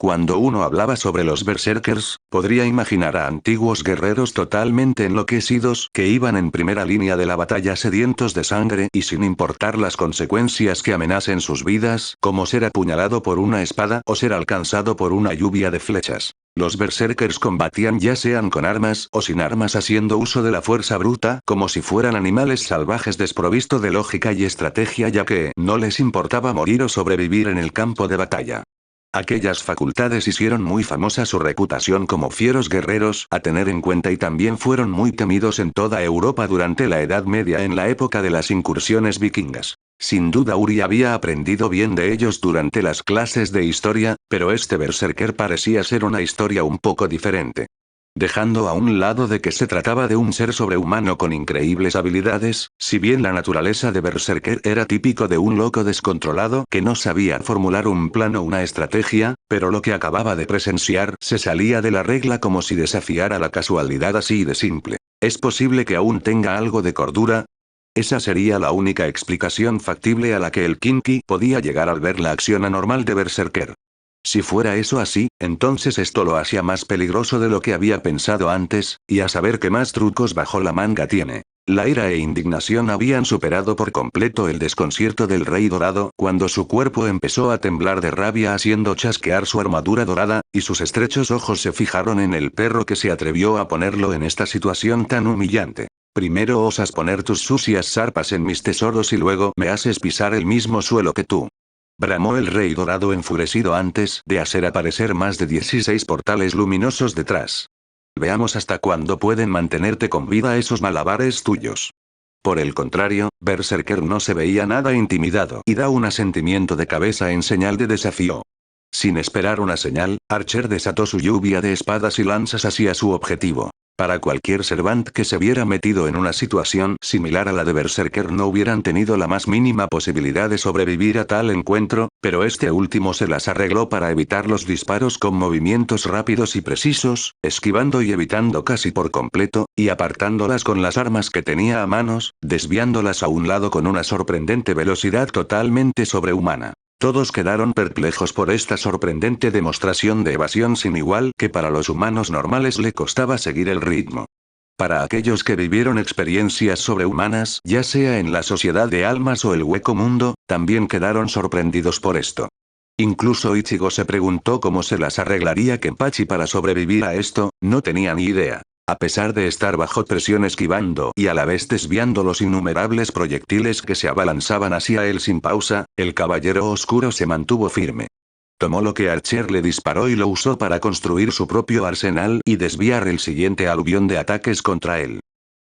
Cuando uno hablaba sobre los berserkers, podría imaginar a antiguos guerreros totalmente enloquecidos que iban en primera línea de la batalla sedientos de sangre y sin importar las consecuencias que amenacen sus vidas, como ser apuñalado por una espada o ser alcanzado por una lluvia de flechas. Los berserkers combatían ya sean con armas o sin armas haciendo uso de la fuerza bruta como si fueran animales salvajes desprovisto de lógica y estrategia ya que no les importaba morir o sobrevivir en el campo de batalla. Aquellas facultades hicieron muy famosa su reputación como fieros guerreros a tener en cuenta y también fueron muy temidos en toda Europa durante la Edad Media en la época de las incursiones vikingas. Sin duda Uri había aprendido bien de ellos durante las clases de historia, pero este berserker parecía ser una historia un poco diferente. Dejando a un lado de que se trataba de un ser sobrehumano con increíbles habilidades, si bien la naturaleza de Berserker era típico de un loco descontrolado que no sabía formular un plan o una estrategia, pero lo que acababa de presenciar se salía de la regla como si desafiara la casualidad así de simple. ¿Es posible que aún tenga algo de cordura? Esa sería la única explicación factible a la que el Kinky podía llegar al ver la acción anormal de Berserker. Si fuera eso así, entonces esto lo hacía más peligroso de lo que había pensado antes, y a saber qué más trucos bajo la manga tiene. La ira e indignación habían superado por completo el desconcierto del rey dorado, cuando su cuerpo empezó a temblar de rabia haciendo chasquear su armadura dorada, y sus estrechos ojos se fijaron en el perro que se atrevió a ponerlo en esta situación tan humillante. Primero osas poner tus sucias zarpas en mis tesoros y luego me haces pisar el mismo suelo que tú. Bramó el rey dorado enfurecido antes de hacer aparecer más de 16 portales luminosos detrás. Veamos hasta cuándo pueden mantenerte con vida esos malabares tuyos. Por el contrario, Berserker no se veía nada intimidado y da un asentimiento de cabeza en señal de desafío. Sin esperar una señal, Archer desató su lluvia de espadas y lanzas hacia su objetivo. Para cualquier Servant que se viera metido en una situación similar a la de Berserker no hubieran tenido la más mínima posibilidad de sobrevivir a tal encuentro, pero este último se las arregló para evitar los disparos con movimientos rápidos y precisos, esquivando y evitando casi por completo, y apartándolas con las armas que tenía a manos, desviándolas a un lado con una sorprendente velocidad totalmente sobrehumana. Todos quedaron perplejos por esta sorprendente demostración de evasión sin igual que para los humanos normales le costaba seguir el ritmo. Para aquellos que vivieron experiencias sobrehumanas, ya sea en la sociedad de almas o el hueco mundo, también quedaron sorprendidos por esto. Incluso Ichigo se preguntó cómo se las arreglaría Kenpachi para sobrevivir a esto, no tenía ni idea. A pesar de estar bajo presión esquivando y a la vez desviando los innumerables proyectiles que se abalanzaban hacia él sin pausa, el caballero oscuro se mantuvo firme. Tomó lo que Archer le disparó y lo usó para construir su propio arsenal y desviar el siguiente aluvión de ataques contra él.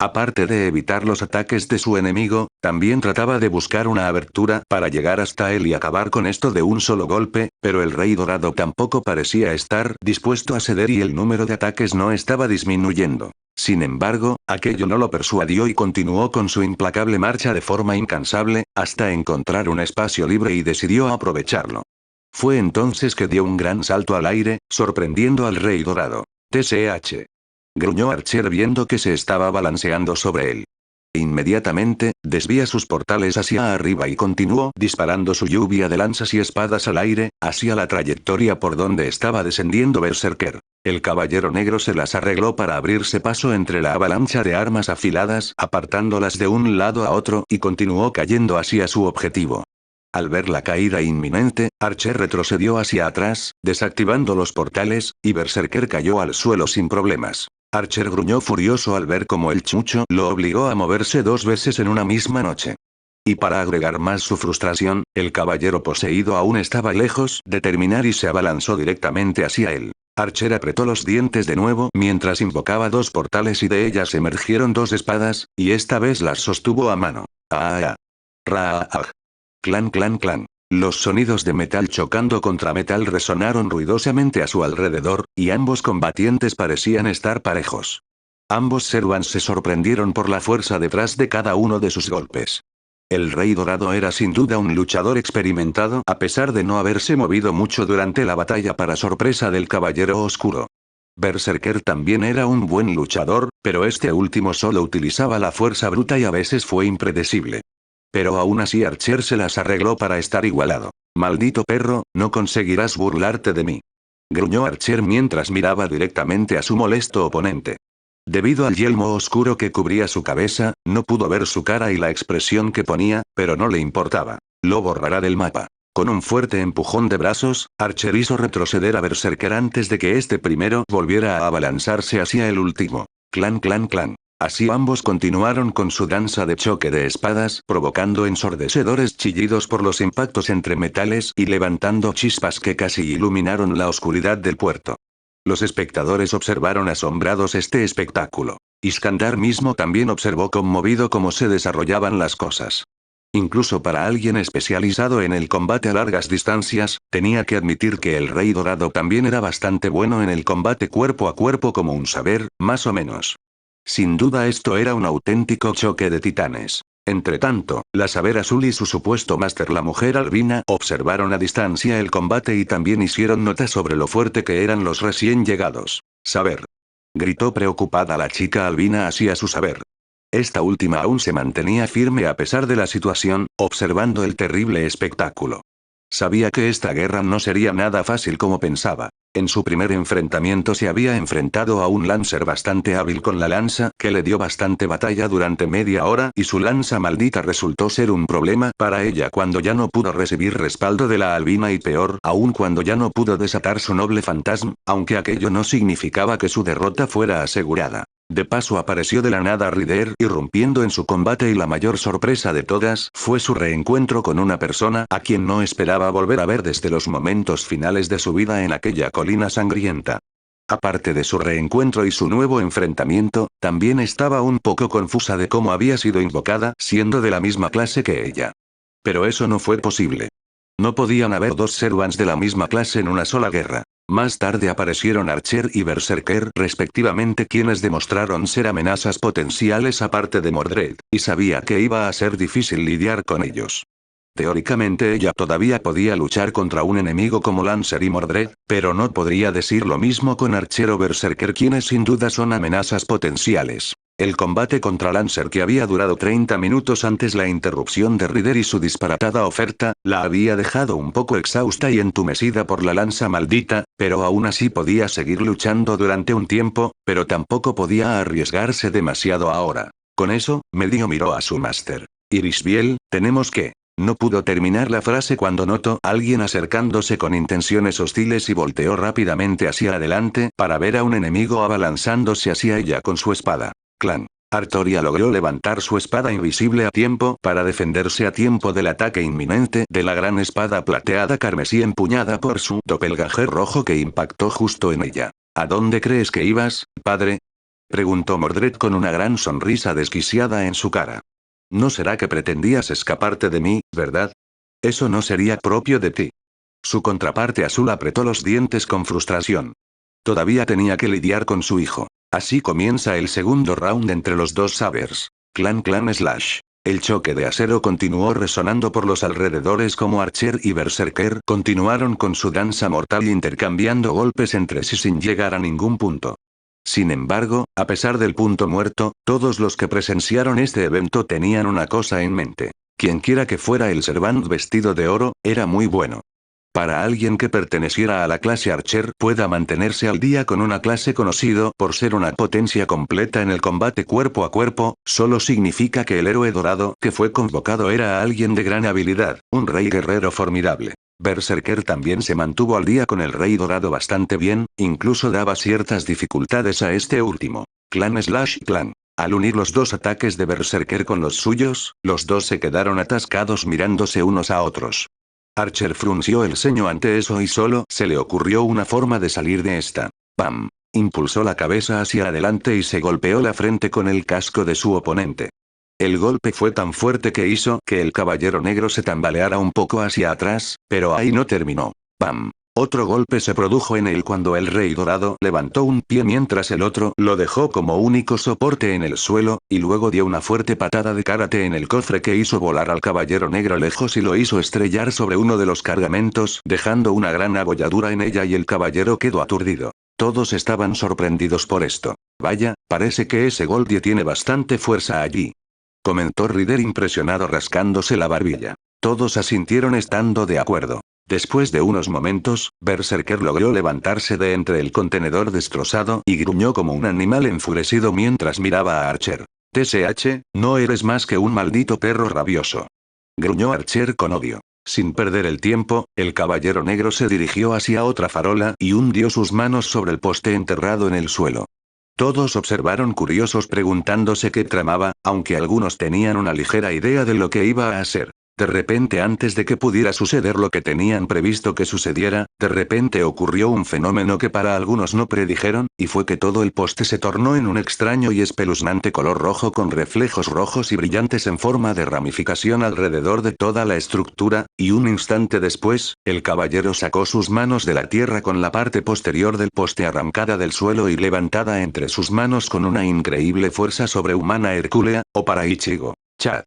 Aparte de evitar los ataques de su enemigo, también trataba de buscar una abertura para llegar hasta él y acabar con esto de un solo golpe, pero el Rey Dorado tampoco parecía estar dispuesto a ceder y el número de ataques no estaba disminuyendo. Sin embargo, aquello no lo persuadió y continuó con su implacable marcha de forma incansable, hasta encontrar un espacio libre y decidió aprovecharlo. Fue entonces que dio un gran salto al aire, sorprendiendo al Rey Dorado. TCH. Gruñó Archer viendo que se estaba balanceando sobre él. Inmediatamente, desvía sus portales hacia arriba y continuó disparando su lluvia de lanzas y espadas al aire, hacia la trayectoria por donde estaba descendiendo Berserker. El caballero negro se las arregló para abrirse paso entre la avalancha de armas afiladas, apartándolas de un lado a otro y continuó cayendo hacia su objetivo. Al ver la caída inminente, Archer retrocedió hacia atrás, desactivando los portales, y Berserker cayó al suelo sin problemas. Archer gruñó furioso al ver cómo el chucho lo obligó a moverse 2 veces en una misma noche. Y para agregar más su frustración, el caballero poseído aún estaba lejos de terminar y se abalanzó directamente hacia él. Archer apretó los dientes de nuevo mientras invocaba 2 portales y de ellas emergieron 2 espadas, y esta vez las sostuvo a mano. ¡Ah! ¡Ra-ah! Clan clan clan. Los sonidos de metal chocando contra metal resonaron ruidosamente a su alrededor, y ambos combatientes parecían estar parejos. Ambos Servants se sorprendieron por la fuerza detrás de cada uno de sus golpes. El Rey Dorado era sin duda un luchador experimentado a pesar de no haberse movido mucho durante la batalla para sorpresa del Caballero Oscuro. Berserker también era un buen luchador, pero este último solo utilizaba la fuerza bruta y a veces fue impredecible. Pero aún así Archer se las arregló para estar igualado. «Maldito perro, no conseguirás burlarte de mí», gruñó Archer mientras miraba directamente a su molesto oponente. Debido al yelmo oscuro que cubría su cabeza, no pudo ver su cara y la expresión que ponía, pero no le importaba. Lo borrará del mapa. Con un fuerte empujón de brazos, Archer hizo retroceder a Berserker antes de que este primero volviera a abalanzarse hacia el último. Clan clan clan. Así ambos continuaron con su danza de choque de espadas, provocando ensordecedores chillidos por los impactos entre metales y levantando chispas que casi iluminaron la oscuridad del puerto. Los espectadores observaron asombrados este espectáculo. Iskandar mismo también observó conmovido cómo se desarrollaban las cosas. Incluso para alguien especializado en el combate a largas distancias, tenía que admitir que el Rey Dorado también era bastante bueno en el combate cuerpo a cuerpo como un saber, más o menos. Sin duda esto era un auténtico choque de titanes. Entretanto, la Saber Azul y su supuesto máster la Mujer Albina observaron a distancia el combate y también hicieron nota sobre lo fuerte que eran los recién llegados. «Saber», gritó preocupada la chica albina hacia su Saber. Esta última aún se mantenía firme a pesar de la situación, observando el terrible espectáculo. Sabía que esta guerra no sería nada fácil como pensaba. En su primer enfrentamiento se había enfrentado a un Lancer bastante hábil con la lanza que le dio bastante batalla durante media hora y su lanza maldita resultó ser un problema para ella cuando ya no pudo recibir respaldo de la albina y peor aún cuando ya no pudo desatar su noble fantasma, aunque aquello no significaba que su derrota fuera asegurada. De paso apareció de la nada Rider irrumpiendo en su combate y la mayor sorpresa de todas fue su reencuentro con una persona a quien no esperaba volver a ver desde los momentos finales de su vida en aquella colina sangrienta. Aparte de su reencuentro y su nuevo enfrentamiento, también estaba un poco confusa de cómo había sido invocada siendo de la misma clase que ella. Pero eso no fue posible. No podían haber 2 Servants de la misma clase en una sola guerra. Más tarde aparecieron Archer y Berserker respectivamente quienes demostraron ser amenazas potenciales aparte de Mordred, y sabía que iba a ser difícil lidiar con ellos. Teóricamente ella todavía podía luchar contra un enemigo como Lancer y Mordred, pero no podría decir lo mismo con Archer o Berserker quienes sin duda son amenazas potenciales. El combate contra Lancer que había durado 30 minutos antes la interrupción de Rider y su disparatada oferta, la había dejado un poco exhausta y entumecida por la lanza maldita, pero aún así podía seguir luchando durante un tiempo, pero tampoco podía arriesgarse demasiado ahora. Con eso, medio miró a su máster. Irisbiel, tenemos que... No pudo terminar la frase cuando notó a alguien acercándose con intenciones hostiles y volteó rápidamente hacia adelante para ver a un enemigo abalanzándose hacia ella con su espada. Clan. Artoria logró levantar su espada invisible a tiempo para defenderse a tiempo del ataque inminente de la gran espada plateada carmesí empuñada por su doppelganger rojo que impactó justo en ella. ¿A dónde crees que ibas, padre? Preguntó Mordred con una gran sonrisa desquiciada en su cara. ¿No será que pretendías escaparte de mí, verdad? Eso no sería propio de ti. Su contraparte azul apretó los dientes con frustración. Todavía tenía que lidiar con su hijo. Así comienza el segundo round entre los dos sabers. Clan clan slash. El choque de acero continuó resonando por los alrededores como Archer y Berserker continuaron con su danza mortal intercambiando golpes entre sí sin llegar a ningún punto. Sin embargo, a pesar del punto muerto, todos los que presenciaron este evento tenían una cosa en mente. Quienquiera que fuera el Servant vestido de oro, era muy bueno. Para alguien que perteneciera a la clase Archer pueda mantenerse al día con una clase conocido por ser una potencia completa en el combate cuerpo a cuerpo, solo significa que el héroe dorado que fue convocado era alguien de gran habilidad, un rey guerrero formidable. Berserker también se mantuvo al día con el rey dorado bastante bien, incluso daba ciertas dificultades a este último. Clan slash clan. Al unir los dos ataques de Berserker con los suyos, los dos se quedaron atascados mirándose unos a otros. Archer frunció el ceño ante eso y solo se le ocurrió una forma de salir de esta. ¡Pam! Impulsó la cabeza hacia adelante y se golpeó la frente con el casco de su oponente. El golpe fue tan fuerte que hizo que el caballero negro se tambaleara un poco hacia atrás, pero ahí no terminó. ¡Pam! Otro golpe se produjo en él cuando el rey dorado levantó un pie mientras el otro lo dejó como único soporte en el suelo, y luego dio una fuerte patada de karate en el cofre que hizo volar al caballero negro lejos y lo hizo estrellar sobre uno de los cargamentos, dejando una gran abolladura en ella y el caballero quedó aturdido. Todos estaban sorprendidos por esto. Vaya, parece que ese Goldie tiene bastante fuerza allí. Comentó Ryder impresionado rascándose la barbilla. Todos asintieron estando de acuerdo. Después de unos momentos, Berserker logró levantarse de entre el contenedor destrozado y gruñó como un animal enfurecido mientras miraba a Archer. TSH, no eres más que un maldito perro rabioso. Gruñó Archer con odio. Sin perder el tiempo, el caballero negro se dirigió hacia otra farola y hundió sus manos sobre el poste enterrado en el suelo. Todos observaron curiosos preguntándose qué tramaba, aunque algunos tenían una ligera idea de lo que iba a hacer. De repente antes de que pudiera suceder lo que tenían previsto que sucediera, de repente ocurrió un fenómeno que para algunos no predijeron, y fue que todo el poste se tornó en un extraño y espeluznante color rojo con reflejos rojos y brillantes en forma de ramificación alrededor de toda la estructura, y un instante después, el caballero sacó sus manos de la tierra con la parte posterior del poste arrancada del suelo y levantada entre sus manos con una increíble fuerza sobrehumana hercúlea, o para Ichigo. Chad.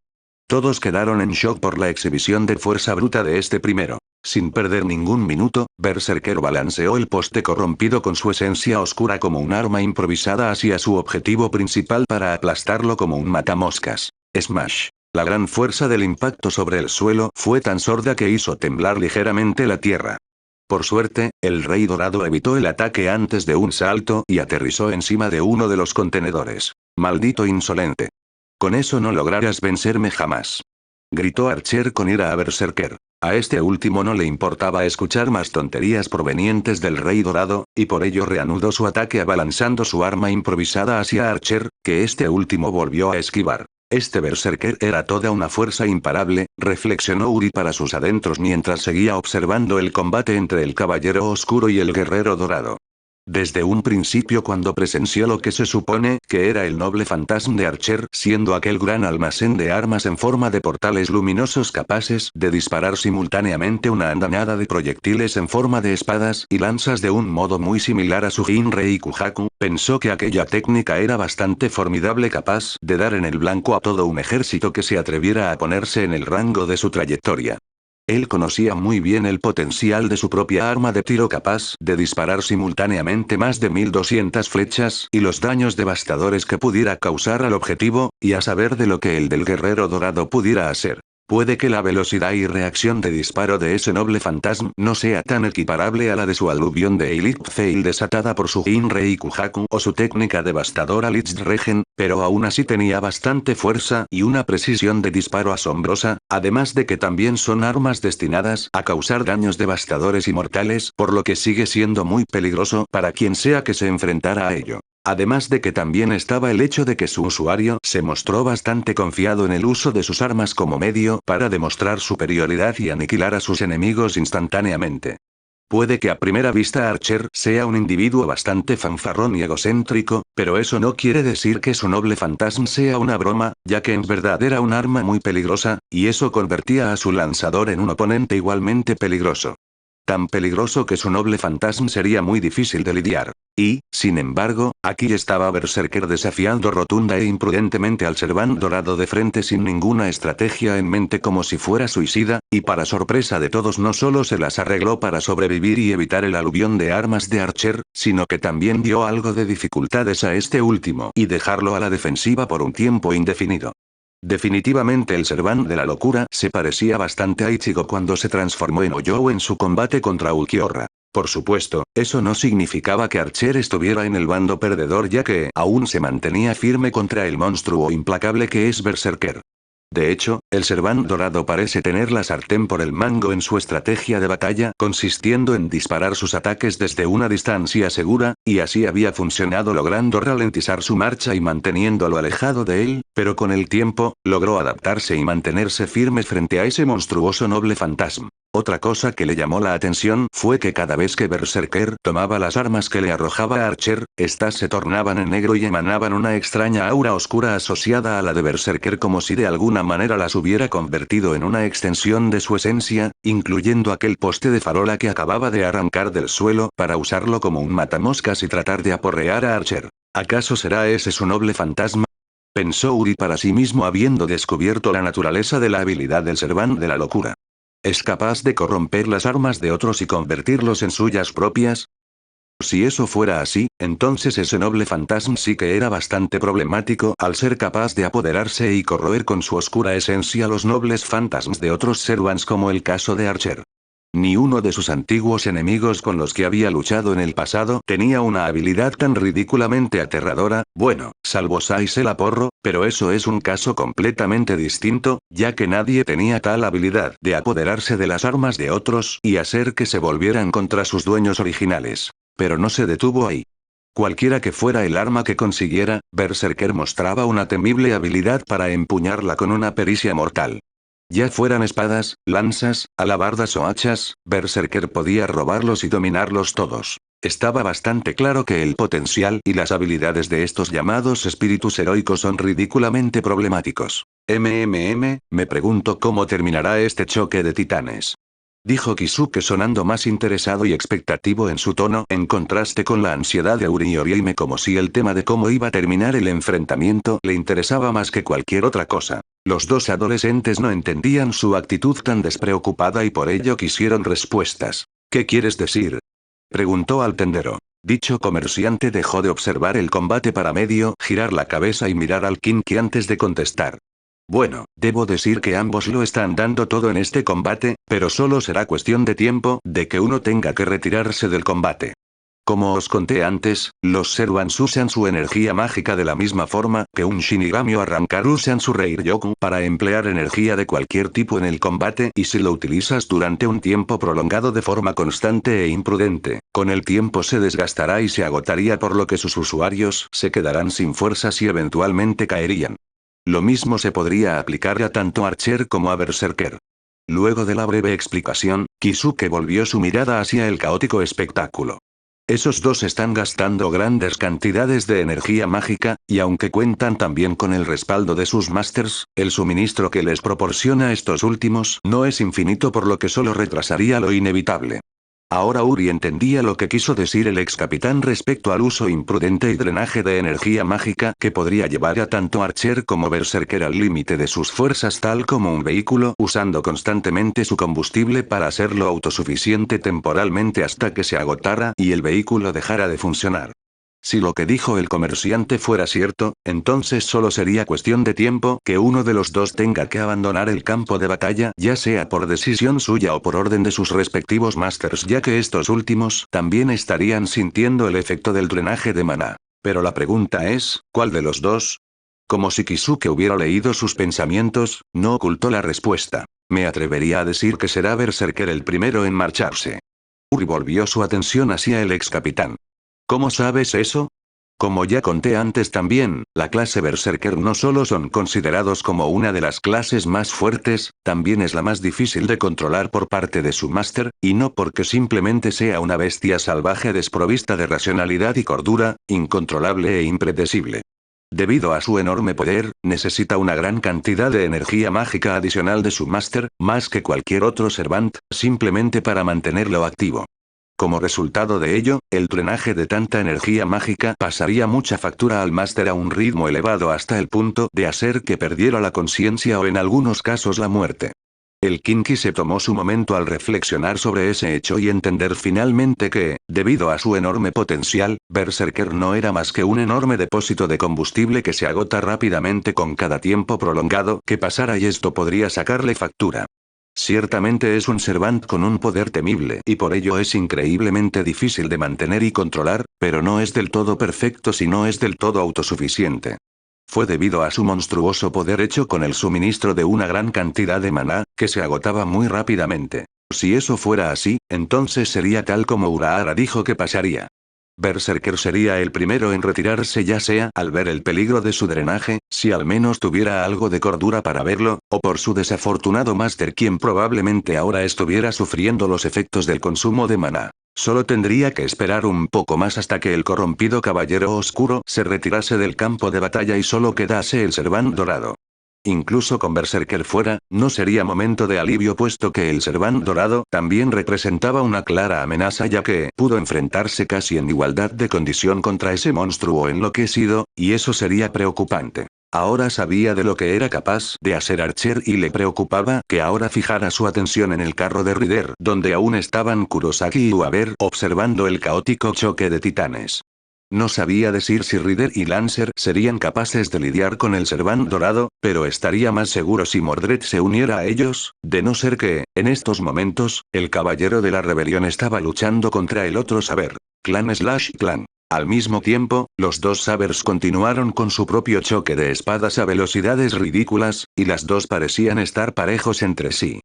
Todos quedaron en shock por la exhibición de fuerza bruta de este primero. Sin perder ningún minuto, Berserker balanceó el poste corrompido con su esencia oscura como un arma improvisada hacia su objetivo principal para aplastarlo como un matamoscas. Smash. La gran fuerza del impacto sobre el suelo fue tan sorda que hizo temblar ligeramente la tierra. Por suerte, el rey dorado evitó el ataque antes de un salto y aterrizó encima de uno de los contenedores. Maldito insolente. Con eso no lograrás vencerme jamás. Gritó Archer con ira a Berserker. A este último no le importaba escuchar más tonterías provenientes del rey dorado, y por ello reanudó su ataque abalanzando su arma improvisada hacia Archer, que este último volvió a esquivar. Este Berserker era toda una fuerza imparable, reflexionó Uri para sus adentros mientras seguía observando el combate entre el caballero oscuro y el guerrero dorado. Desde un principio cuando presenció lo que se supone que era el noble fantasma de Archer, siendo aquel gran almacén de armas en forma de portales luminosos capaces de disparar simultáneamente una andanada de proyectiles en forma de espadas y lanzas de un modo muy similar a su Jinrei Kujaku, pensó que aquella técnica era bastante formidable, capaz de dar en el blanco a todo un ejército que se atreviera a ponerse en el rango de su trayectoria. Él conocía muy bien el potencial de su propia arma de tiro capaz de disparar simultáneamente más de 1200 flechas y los daños devastadores que pudiera causar al objetivo, y a saber de lo que el del guerrero dorado pudiera hacer. Puede que la velocidad y reacción de disparo de ese noble fantasma no sea tan equiparable a la de su aluvión de Elite Fail desatada por su Jinrei Kujaku o su técnica devastadora Lich Regen, pero aún así tenía bastante fuerza y una precisión de disparo asombrosa, además de que también son armas destinadas a causar daños devastadores y mortales, por lo que sigue siendo muy peligroso para quien sea que se enfrentara a ello. Además de que también estaba el hecho de que su usuario se mostró bastante confiado en el uso de sus armas como medio para demostrar superioridad y aniquilar a sus enemigos instantáneamente. Puede que a primera vista Archer sea un individuo bastante fanfarrón y egocéntrico, pero eso no quiere decir que su noble fantasma sea una broma, ya que en verdad era un arma muy peligrosa, y eso convertía a su lanzador en un oponente igualmente peligroso. Tan peligroso que su noble fantasma sería muy difícil de lidiar. Y, sin embargo, aquí estaba Berserker desafiando rotunda e imprudentemente al Servant Dorado de frente sin ninguna estrategia en mente como si fuera suicida, y para sorpresa de todos no solo se las arregló para sobrevivir y evitar el aluvión de armas de Archer, sino que también dio algo de dificultades a este último y dejarlo a la defensiva por un tiempo indefinido. Definitivamente el Servant de la Locura se parecía bastante a Ichigo cuando se transformó en Oyou en su combate contra Ulquiorra. Por supuesto, eso no significaba que Archer estuviera en el bando perdedor ya que aún se mantenía firme contra el monstruo implacable que es Berserker. De hecho, el Servant Dorado parece tener la sartén por el mango en su estrategia de batalla, consistiendo en disparar sus ataques desde una distancia segura, y así había funcionado logrando ralentizar su marcha y manteniéndolo alejado de él, pero con el tiempo, logró adaptarse y mantenerse firme frente a ese monstruoso noble fantasma. Otra cosa que le llamó la atención fue que cada vez que Berserker tomaba las armas que le arrojaba Archer, estas se tornaban en negro y emanaban una extraña aura oscura asociada a la de Berserker como si de alguna manera las hubiera convertido en una extensión de su esencia, incluyendo aquel poste de farola que acababa de arrancar del suelo para usarlo como un matamoscas y tratar de aporrear a Archer. ¿Acaso será ese su noble fantasma? Pensó Uri para sí mismo habiendo descubierto la naturaleza de la habilidad del Servant de la Locura. ¿Es capaz de corromper las armas de otros y convertirlos en suyas propias? Si eso fuera así, entonces ese noble fantasma sí que era bastante problemático al ser capaz de apoderarse y corroer con su oscura esencia los nobles fantasmas de otros servants como el caso de Archer. Ni uno de sus antiguos enemigos con los que había luchado en el pasado tenía una habilidad tan ridículamente aterradora, bueno, salvo Sais el Aporro, pero eso es un caso completamente distinto, ya que nadie tenía tal habilidad de apoderarse de las armas de otros y hacer que se volvieran contra sus dueños originales. Pero no se detuvo ahí. Cualquiera que fuera el arma que consiguiera, Berserker mostraba una temible habilidad para empuñarla con una pericia mortal. Ya fueran espadas, lanzas, alabardas o hachas, Berserker podía robarlos y dominarlos todos. Estaba bastante claro que el potencial y las habilidades de estos llamados espíritus heroicos son ridículamente problemáticos. Me pregunto cómo terminará este choque de titanes. Dijo Kisuke sonando más interesado y expectativo en su tono en contraste con la ansiedad de Uri y Orihime como si el tema de cómo iba a terminar el enfrentamiento le interesaba más que cualquier otra cosa. Los dos adolescentes no entendían su actitud tan despreocupada y por ello quisieron respuestas. ¿Qué quieres decir? Preguntó al tendero. Dicho comerciante dejó de observar el combate para medio girar la cabeza y mirar al Kinky antes de contestar. Bueno, debo decir que ambos lo están dando todo en este combate, pero solo será cuestión de tiempo de que uno tenga que retirarse del combate. Como os conté antes, los Servants usan su energía mágica de la misma forma que un Shinigami o Arrancar usan su Reiryoku para emplear energía de cualquier tipo en el combate y si lo utilizas durante un tiempo prolongado de forma constante e imprudente, con el tiempo se desgastará y se agotaría por lo que sus usuarios se quedarán sin fuerzas y eventualmente caerían. Lo mismo se podría aplicar a tanto Archer como a Berserker. Luego de la breve explicación, Kisuke volvió su mirada hacia el caótico espectáculo. Esos dos están gastando grandes cantidades de energía mágica, y aunque cuentan también con el respaldo de sus masters, el suministro que les proporciona estos últimos no es infinito por lo que solo retrasaría lo inevitable. Ahora Uri entendía lo que quiso decir el ex capitán respecto al uso imprudente y drenaje de energía mágica que podría llevar a tanto Archer como Berserker al límite de sus fuerzas tal como un vehículo usando constantemente su combustible para hacerlo autosuficiente temporalmente hasta que se agotara y el vehículo dejara de funcionar. Si lo que dijo el comerciante fuera cierto, entonces solo sería cuestión de tiempo que uno de los dos tenga que abandonar el campo de batalla, ya sea por decisión suya o por orden de sus respectivos masters, ya que estos últimos también estarían sintiendo el efecto del drenaje de maná. Pero la pregunta es, ¿cuál de los dos? Como si Kisuke hubiera leído sus pensamientos, no ocultó la respuesta. Me atrevería a decir que será Berserker el primero en marcharse. Uri volvió su atención hacia el ex capitán. ¿Cómo sabes eso? Como ya conté antes también, la clase Berserker no solo son considerados como una de las clases más fuertes, también es la más difícil de controlar por parte de su máster, y no porque simplemente sea una bestia salvaje desprovista de racionalidad y cordura, incontrolable e impredecible. Debido a su enorme poder, necesita una gran cantidad de energía mágica adicional de su máster, más que cualquier otro Servant, simplemente para mantenerlo activo. Como resultado de ello, el drenaje de tanta energía mágica pasaría mucha factura al máster a un ritmo elevado hasta el punto de hacer que perdiera la conciencia o en algunos casos la muerte. El Kinky se tomó su momento al reflexionar sobre ese hecho y entender finalmente que, debido a su enorme potencial, Berserker no era más que un enorme depósito de combustible que se agota rápidamente con cada tiempo prolongado que pasara y esto podría sacarle factura. Ciertamente es un Servant con un poder temible y por ello es increíblemente difícil de mantener y controlar, pero no es del todo perfecto si no es del todo autosuficiente. Fue debido a su monstruoso poder hecho con el suministro de una gran cantidad de maná, que se agotaba muy rápidamente. Si eso fuera así, entonces sería tal como Urahara dijo que pasaría. Berserker sería el primero en retirarse ya sea al ver el peligro de su drenaje, si al menos tuviera algo de cordura para verlo, o por su desafortunado máster quien probablemente ahora estuviera sufriendo los efectos del consumo de maná. Solo tendría que esperar un poco más hasta que el corrompido caballero oscuro se retirase del campo de batalla y solo quedase el Servant dorado. Incluso con Berserker fuera, no sería momento de alivio puesto que el Servant dorado también representaba una clara amenaza ya que pudo enfrentarse casi en igualdad de condición contra ese monstruo enloquecido, y eso sería preocupante. Ahora sabía de lo que era capaz de hacer Archer y le preocupaba que ahora fijara su atención en el carro de Rider donde aún estaban Kurosaki y Uaber observando el caótico choque de titanes. No sabía decir si Rider y Lancer serían capaces de lidiar con el Servant dorado, pero estaría más seguro si Mordred se uniera a ellos, de no ser que, en estos momentos, el caballero de la rebelión estaba luchando contra el otro Saber, clan/clan. Al mismo tiempo, los dos Sabers continuaron con su propio choque de espadas a velocidades ridículas, y las dos parecían estar parejos entre sí.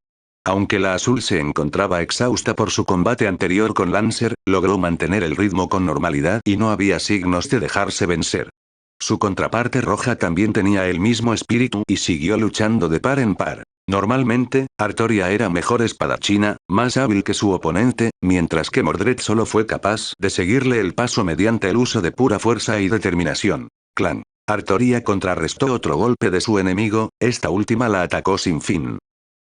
Aunque la azul se encontraba exhausta por su combate anterior con Lancer, logró mantener el ritmo con normalidad y no había signos de dejarse vencer. Su contraparte roja también tenía el mismo espíritu y siguió luchando de par en par. Normalmente, Artoria era mejor espadachina, más hábil que su oponente, mientras que Mordred solo fue capaz de seguirle el paso mediante el uso de pura fuerza y determinación. Clan. Artoria contrarrestó otro golpe de su enemigo, esta última la atacó sin fin.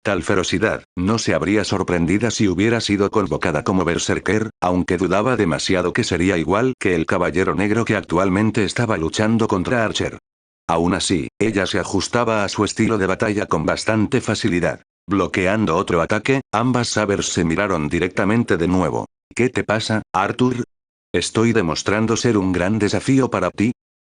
Tal ferocidad, no se habría sorprendida si hubiera sido convocada como Berserker, aunque dudaba demasiado que sería igual que el caballero negro que actualmente estaba luchando contra Archer. Aún así, ella se ajustaba a su estilo de batalla con bastante facilidad. Bloqueando otro ataque, ambas Sabers se miraron directamente de nuevo. ¿Qué te pasa, Arthur? ¿Estoy demostrando ser un gran desafío para ti?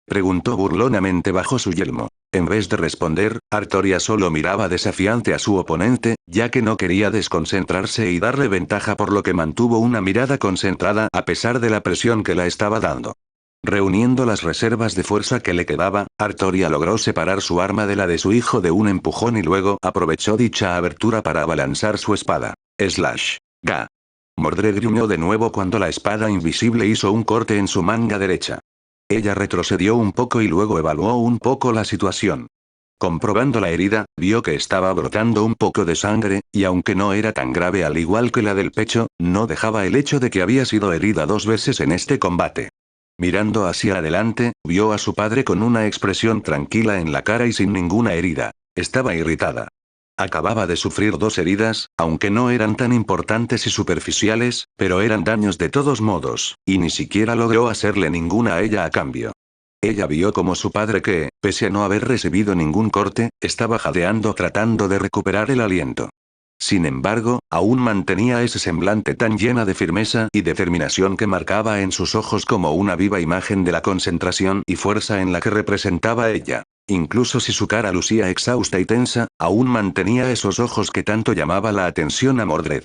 Preguntó burlonamente bajo su yelmo. En vez de responder, Artoria solo miraba desafiante a su oponente, ya que no quería desconcentrarse y darle ventaja por lo que mantuvo una mirada concentrada a pesar de la presión que la estaba dando. Reuniendo las reservas de fuerza que le quedaba, Artoria logró separar su arma de la de su hijo de un empujón y luego aprovechó dicha abertura para abalanzar su espada. Slash. Ga. Mordred gruñó de nuevo cuando la espada invisible hizo un corte en su manga derecha. Ella retrocedió un poco y luego evaluó un poco la situación. Comprobando la herida, vio que estaba brotando un poco de sangre, y aunque no era tan grave al igual que la del pecho, no dejaba el hecho de que había sido herida 2 veces en este combate. Mirando hacia adelante, vio a su padre con una expresión tranquila en la cara y sin ninguna herida. Estaba irritada. Acababa de sufrir 2 heridas, aunque no eran tan importantes y superficiales, pero eran daños de todos modos, y ni siquiera logró hacerle ninguna a ella a cambio. Ella vio como su padre que, pese a no haber recibido ningún corte, estaba jadeando tratando de recuperar el aliento. Sin embargo, aún mantenía ese semblante tan llena de firmeza y determinación que marcaba en sus ojos como una viva imagen de la concentración y fuerza en la que representaba ella. Incluso si su cara lucía exhausta y tensa, aún mantenía esos ojos que tanto llamaba la atención a Mordred.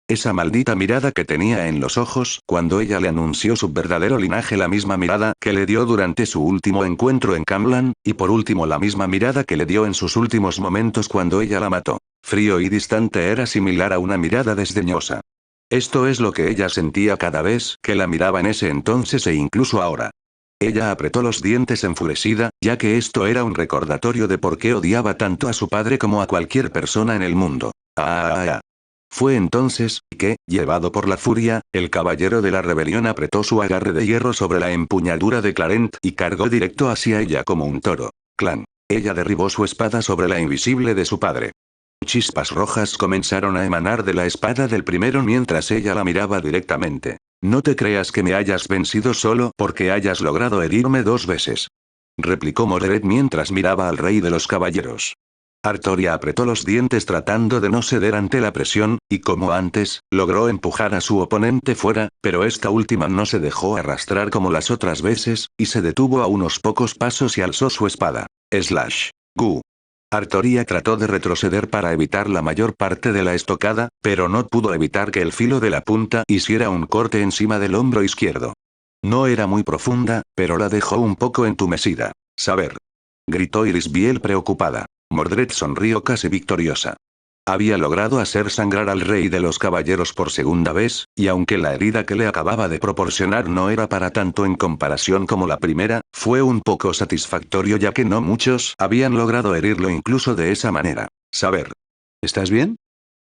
Esa maldita mirada que tenía en los ojos cuando ella le anunció su verdadero linaje, la misma mirada que le dio durante su último encuentro en Camlan, y por último la misma mirada que le dio en sus últimos momentos cuando ella la mató. Frío y distante, era similar a una mirada desdeñosa. Esto es lo que ella sentía cada vez que la miraba en ese entonces e incluso ahora. Ella apretó los dientes enfurecida, ya que esto era un recordatorio de por qué odiaba tanto a su padre como a cualquier persona en el mundo. Fue entonces, que, llevado por la furia, el caballero de la rebelión apretó su agarre de hierro sobre la empuñadura de Clarent y cargó directo hacia ella como un toro. Clan. Ella derribó su espada sobre la invisible de su padre. Chispas rojas comenzaron a emanar de la espada del primero mientras ella la miraba directamente. No te creas que me hayas vencido solo porque hayas logrado herirme 2 veces. Replicó Mordred mientras miraba al rey de los caballeros. Artoria apretó los dientes tratando de no ceder ante la presión, y como antes, logró empujar a su oponente fuera, pero esta última no se dejó arrastrar como las otras veces, y se detuvo a unos pocos pasos y alzó su espada. Slash. Gu. Artoria trató de retroceder para evitar la mayor parte de la estocada, pero no pudo evitar que el filo de la punta hiciera un corte encima del hombro izquierdo. No era muy profunda, pero la dejó un poco entumecida. Saber. Gritó Irisbiel preocupada. Mordred sonrió casi victoriosa. Había logrado hacer sangrar al rey de los caballeros por segunda vez, y aunque la herida que le acababa de proporcionar no era para tanto en comparación como la primera, fue un poco satisfactorio ya que no muchos habían logrado herirlo incluso de esa manera. Saber. ¿Estás bien?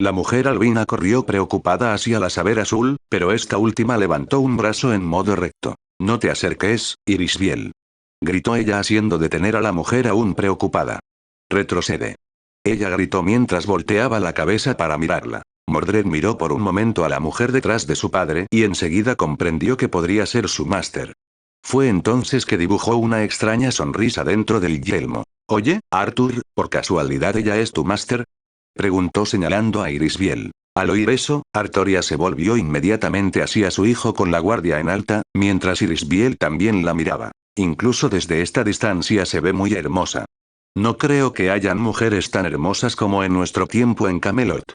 La mujer albina corrió preocupada hacia la Saber azul, pero esta última levantó un brazo en modo recto. No te acerques, Irisbiel. Gritó ella haciendo detener a la mujer aún preocupada. Retrocede. Ella gritó mientras volteaba la cabeza para mirarla. Mordred miró por un momento a la mujer detrás de su padre y enseguida comprendió que podría ser su máster. Fue entonces que dibujó una extraña sonrisa dentro del yelmo. Oye, Arthur, ¿por casualidad ella es tu máster? Preguntó señalando a Irisbiel. Al oír eso, Artoria se volvió inmediatamente hacia su hijo con la guardia en alta, mientras Irisbiel también la miraba. Incluso desde esta distancia se ve muy hermosa. No creo que hayan mujeres tan hermosas como en nuestro tiempo en Camelot.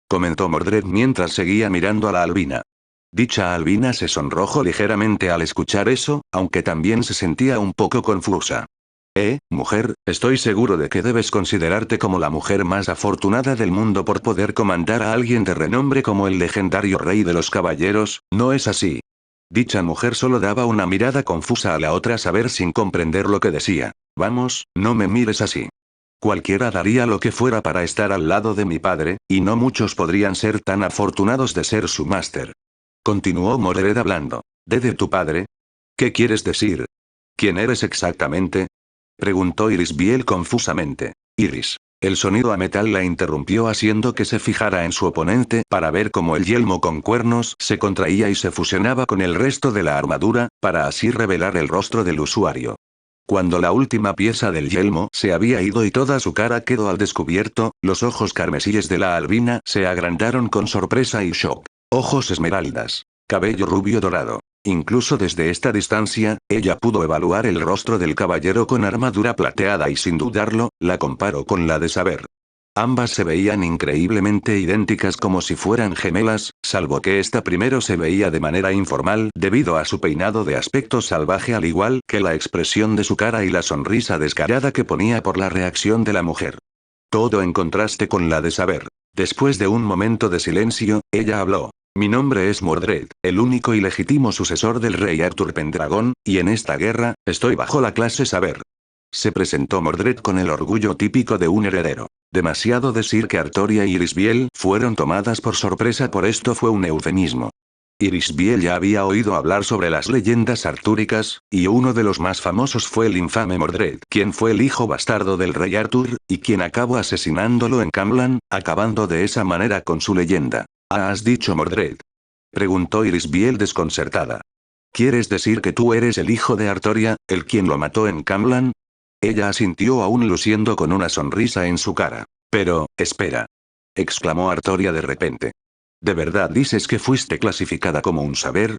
Comentó Mordred mientras seguía mirando a la albina. Dicha albina se sonrojó ligeramente al escuchar eso, aunque también se sentía un poco confusa. Mujer, estoy seguro de que debes considerarte como la mujer más afortunada del mundo por poder comandar a alguien de renombre como el legendario rey de los caballeros, ¿no es así? Dicha mujer solo daba una mirada confusa a la otra Saber sin comprender lo que decía. Vamos, no me mires así. Cualquiera daría lo que fuera para estar al lado de mi padre, y no muchos podrían ser tan afortunados de ser su máster. Continuó Mordred hablando. ¿De tu padre? ¿Qué quieres decir? ¿Quién eres exactamente? Preguntó Irisbiel confusamente. Iris. El sonido a metal la interrumpió haciendo que se fijara en su oponente para ver cómo el yelmo con cuernos se contraía y se fusionaba con el resto de la armadura, para así revelar el rostro del usuario. Cuando la última pieza del yelmo se había ido y toda su cara quedó al descubierto, los ojos carmesíes de la albina se agrandaron con sorpresa y shock. Ojos esmeraldas. Cabello rubio dorado. Incluso desde esta distancia, ella pudo evaluar el rostro del caballero con armadura plateada y sin dudarlo, la comparó con la de Saber. Ambas se veían increíblemente idénticas como si fueran gemelas, salvo que esta primero se veía de manera informal debido a su peinado de aspecto salvaje al igual que la expresión de su cara y la sonrisa descarada que ponía por la reacción de la mujer. Todo en contraste con la de Saber. Después de un momento de silencio, ella habló. Mi nombre es Mordred, el único y legítimo sucesor del rey Arthur Pendragon, y en esta guerra, estoy bajo la clase Saber. Se presentó Mordred con el orgullo típico de un heredero. Demasiado decir que Artoria y Irisbiel fueron tomadas por sorpresa por esto fue un eufemismo. Irisbiel ya había oído hablar sobre las leyendas artúricas, y uno de los más famosos fue el infame Mordred, quien fue el hijo bastardo del rey Arthur, y quien acabó asesinándolo en Camlan, acabando de esa manera con su leyenda. ¿Has dicho Mordred? Preguntó Irisbiel desconcertada. ¿Quieres decir que tú eres el hijo de Artoria, el quien lo mató en Camlan? Ella asintió aún luciendo con una sonrisa en su cara. Pero, espera. Exclamó Artoria de repente. ¿De verdad dices que fuiste clasificada como un saber?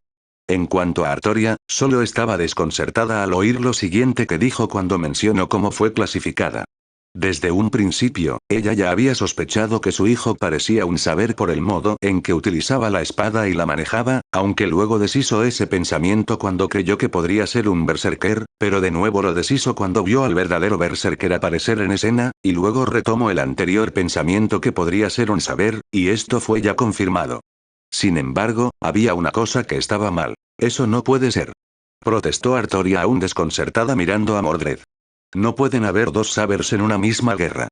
En cuanto a Artoria, solo estaba desconcertada al oír lo siguiente que dijo cuando mencionó cómo fue clasificada. Desde un principio, ella ya había sospechado que su hijo parecía un saber por el modo en que utilizaba la espada y la manejaba, aunque luego deshizo ese pensamiento cuando creyó que podría ser un berserker, pero de nuevo lo deshizo cuando vio al verdadero berserker aparecer en escena, y luego retomó el anterior pensamiento que podría ser un saber, y esto fue ya confirmado. Sin embargo, había una cosa que estaba mal. Eso no puede ser. protestó Artoria aún desconcertada mirando a Mordred. No pueden haber dos sabers en una misma guerra.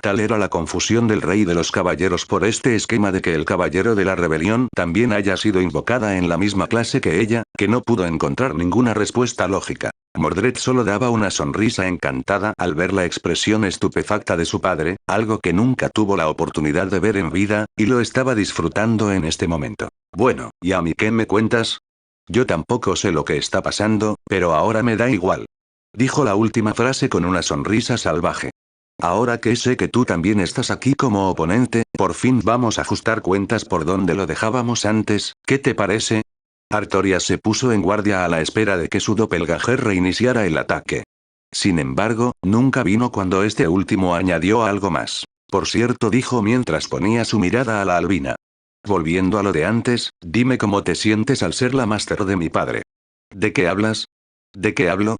Tal era la confusión del rey de los caballeros por este esquema de que el caballero de la rebelión también haya sido invocada en la misma clase que ella, que no pudo encontrar ninguna respuesta lógica. Mordred solo daba una sonrisa encantada al ver la expresión estupefacta de su padre, algo que nunca tuvo la oportunidad de ver en vida, y lo estaba disfrutando en este momento. Bueno, ¿y a mí qué me cuentas? Yo tampoco sé lo que está pasando, pero ahora me da igual. Dijo la última frase con una sonrisa salvaje. Ahora que sé que tú también estás aquí como oponente, por fin vamos a ajustar cuentas por donde lo dejábamos antes, ¿qué te parece? Artoria se puso en guardia a la espera de que su doppelganger reiniciara el ataque. Sin embargo, nunca vino cuando este último añadió algo más. Por cierto, dijo mientras ponía su mirada a la albina. Volviendo a lo de antes, dime cómo te sientes al ser la máster de mi padre. ¿De qué hablas? ¿De qué hablo?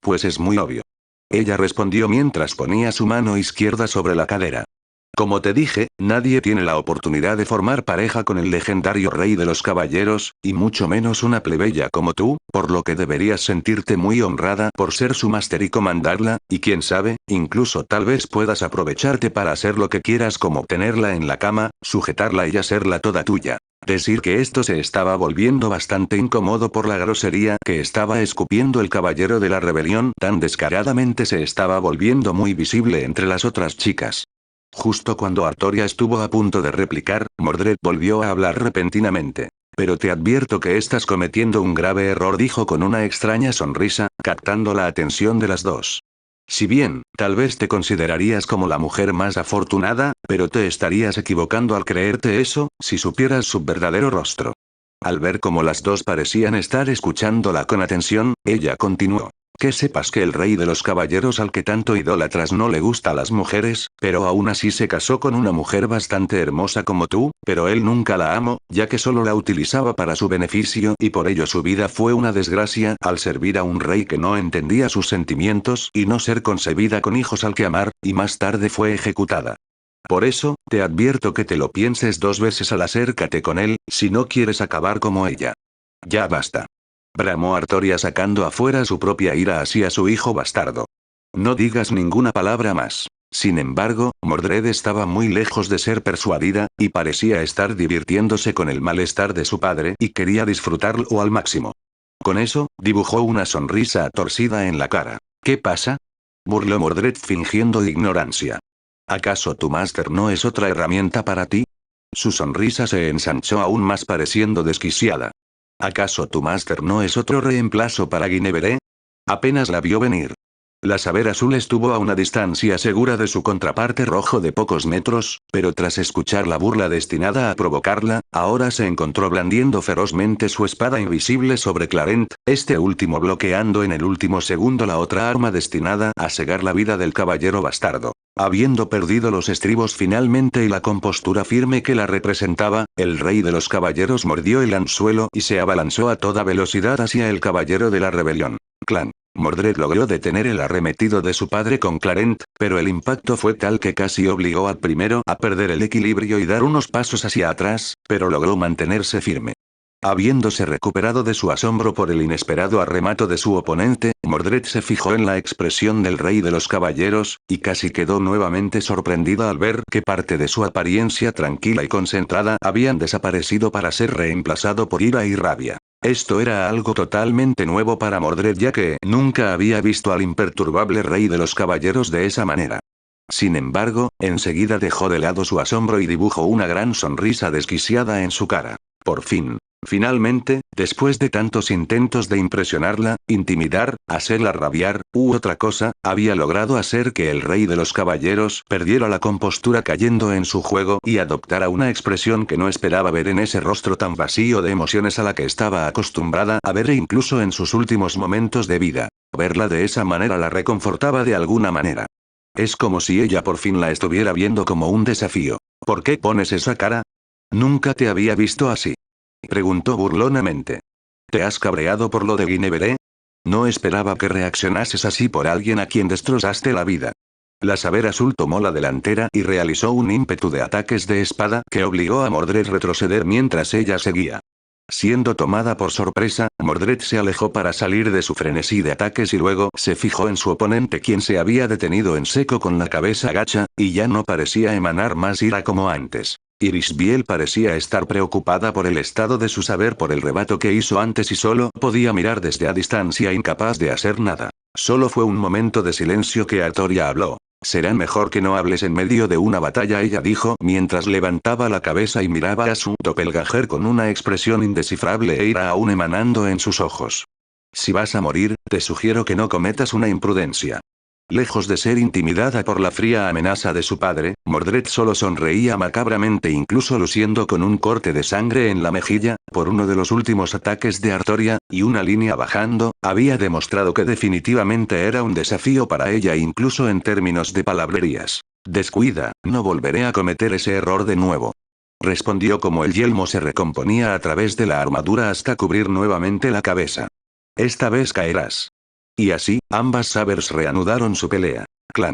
Pues es muy obvio. Ella respondió mientras ponía su mano izquierda sobre la cadera. Como te dije, nadie tiene la oportunidad de formar pareja con el legendario rey de los caballeros, y mucho menos una plebeya como tú, por lo que deberías sentirte muy honrada por ser su máster y comandarla, y quién sabe, incluso tal vez puedas aprovecharte para hacer lo que quieras como tenerla en la cama, sujetarla y hacerla toda tuya. Decir que esto se estaba volviendo bastante incómodo por la grosería que estaba escupiendo el caballero de la rebelión tan descaradamente se estaba volviendo muy visible entre las otras chicas. Justo cuando Artoria estuvo a punto de replicar, Mordred volvió a hablar repentinamente. Pero te advierto que estás cometiendo un grave error, dijo con una extraña sonrisa, captando la atención de las dos. Si bien, tal vez te considerarías como la mujer más afortunada, pero te estarías equivocando al creerte eso, si supieras su verdadero rostro. Al ver cómo las dos parecían estar escuchándola con atención, ella continuó. Que sepas que el rey de los caballeros al que tanto idolatras no le gusta a las mujeres, pero aún así se casó con una mujer bastante hermosa como tú, pero él nunca la amó, ya que solo la utilizaba para su beneficio y por ello su vida fue una desgracia al servir a un rey que no entendía sus sentimientos y no ser concebida con hijos al que amar, y más tarde fue ejecutada. Por eso, te advierto que te lo pienses 2 veces al acércate con él, si no quieres acabar como ella. Ya basta. Bramó Artoria sacando afuera su propia ira hacia su hijo bastardo. No digas ninguna palabra más. Sin embargo, Mordred estaba muy lejos de ser persuadida, y parecía estar divirtiéndose con el malestar de su padre y quería disfrutarlo al máximo. Con eso, dibujó una sonrisa torcida en la cara. ¿Qué pasa? Burló Mordred fingiendo ignorancia. ¿Acaso tu máster no es otra herramienta para ti? Su sonrisa se ensanchó aún más pareciendo desquiciada. ¿Acaso tu máster no es otro reemplazo para Guinevere? Apenas la vio venir. La saber azul estuvo a una distancia segura de su contraparte rojo de pocos metros, pero tras escuchar la burla destinada a provocarla, ahora se encontró blandiendo ferozmente su espada invisible sobre Clarent, este último bloqueando en el último segundo la otra arma destinada a cegar la vida del caballero bastardo. Habiendo perdido los estribos finalmente y la compostura firme que la representaba, el rey de los caballeros mordió el anzuelo y se abalanzó a toda velocidad hacia el caballero de la rebelión. Clan. Mordred logró detener el arremetido de su padre con Clarent, pero el impacto fue tal que casi obligó al primero a perder el equilibrio y dar unos pasos hacia atrás, pero logró mantenerse firme. Habiéndose recuperado de su asombro por el inesperado arrebato de su oponente, Mordred se fijó en la expresión del rey de los caballeros, y casi quedó nuevamente sorprendida al ver que parte de su apariencia tranquila y concentrada habían desaparecido para ser reemplazado por ira y rabia. Esto era algo totalmente nuevo para Mordred ya que nunca había visto al imperturbable rey de los caballeros de esa manera. Sin embargo, enseguida dejó de lado su asombro y dibujó una gran sonrisa desquiciada en su cara. Por fin. Finalmente, después de tantos intentos de impresionarla, intimidar, hacerla rabiar, u otra cosa, había logrado hacer que el rey de los caballeros perdiera la compostura cayendo en su juego y adoptara una expresión que no esperaba ver en ese rostro tan vacío de emociones a la que estaba acostumbrada a ver incluso en sus últimos momentos de vida. Verla de esa manera la reconfortaba de alguna manera. Es como si ella por fin la estuviera viendo como un desafío. ¿Por qué pones esa cara? Nunca te había visto así. Preguntó burlonamente. ¿Te has cabreado por lo de Guinevere? No esperaba que reaccionases así por alguien a quien destrozaste la vida. La saber azul tomó la delantera y realizó un ímpetu de ataques de espada que obligó a Mordred retroceder mientras ella seguía. Siendo tomada por sorpresa, Mordred se alejó para salir de su frenesí de ataques y luego se fijó en su oponente, quien se había detenido en seco con la cabeza gacha, y ya no parecía emanar más ira como antes. Irisbiel parecía estar preocupada por el estado de su saber por el rebato que hizo antes y solo podía mirar desde a distancia, incapaz de hacer nada. Solo fue un momento de silencio que Artoria habló. «Será mejor que no hables en medio de una batalla», ella dijo mientras levantaba la cabeza y miraba a su doppelganger con una expresión indescifrable e ira aún emanando en sus ojos. «Si vas a morir, te sugiero que no cometas una imprudencia». Lejos de ser intimidada por la fría amenaza de su padre, Mordred solo sonreía macabramente, incluso luciendo con un corte de sangre en la mejilla, por uno de los últimos ataques de Artoria, y una línea bajando, había demostrado que definitivamente era un desafío para ella incluso en términos de palabrerías. «Descuida, no volveré a cometer ese error de nuevo», respondió como el yelmo se recomponía a través de la armadura hasta cubrir nuevamente la cabeza. «Esta vez caerás». Y así, ambas sabers reanudaron su pelea.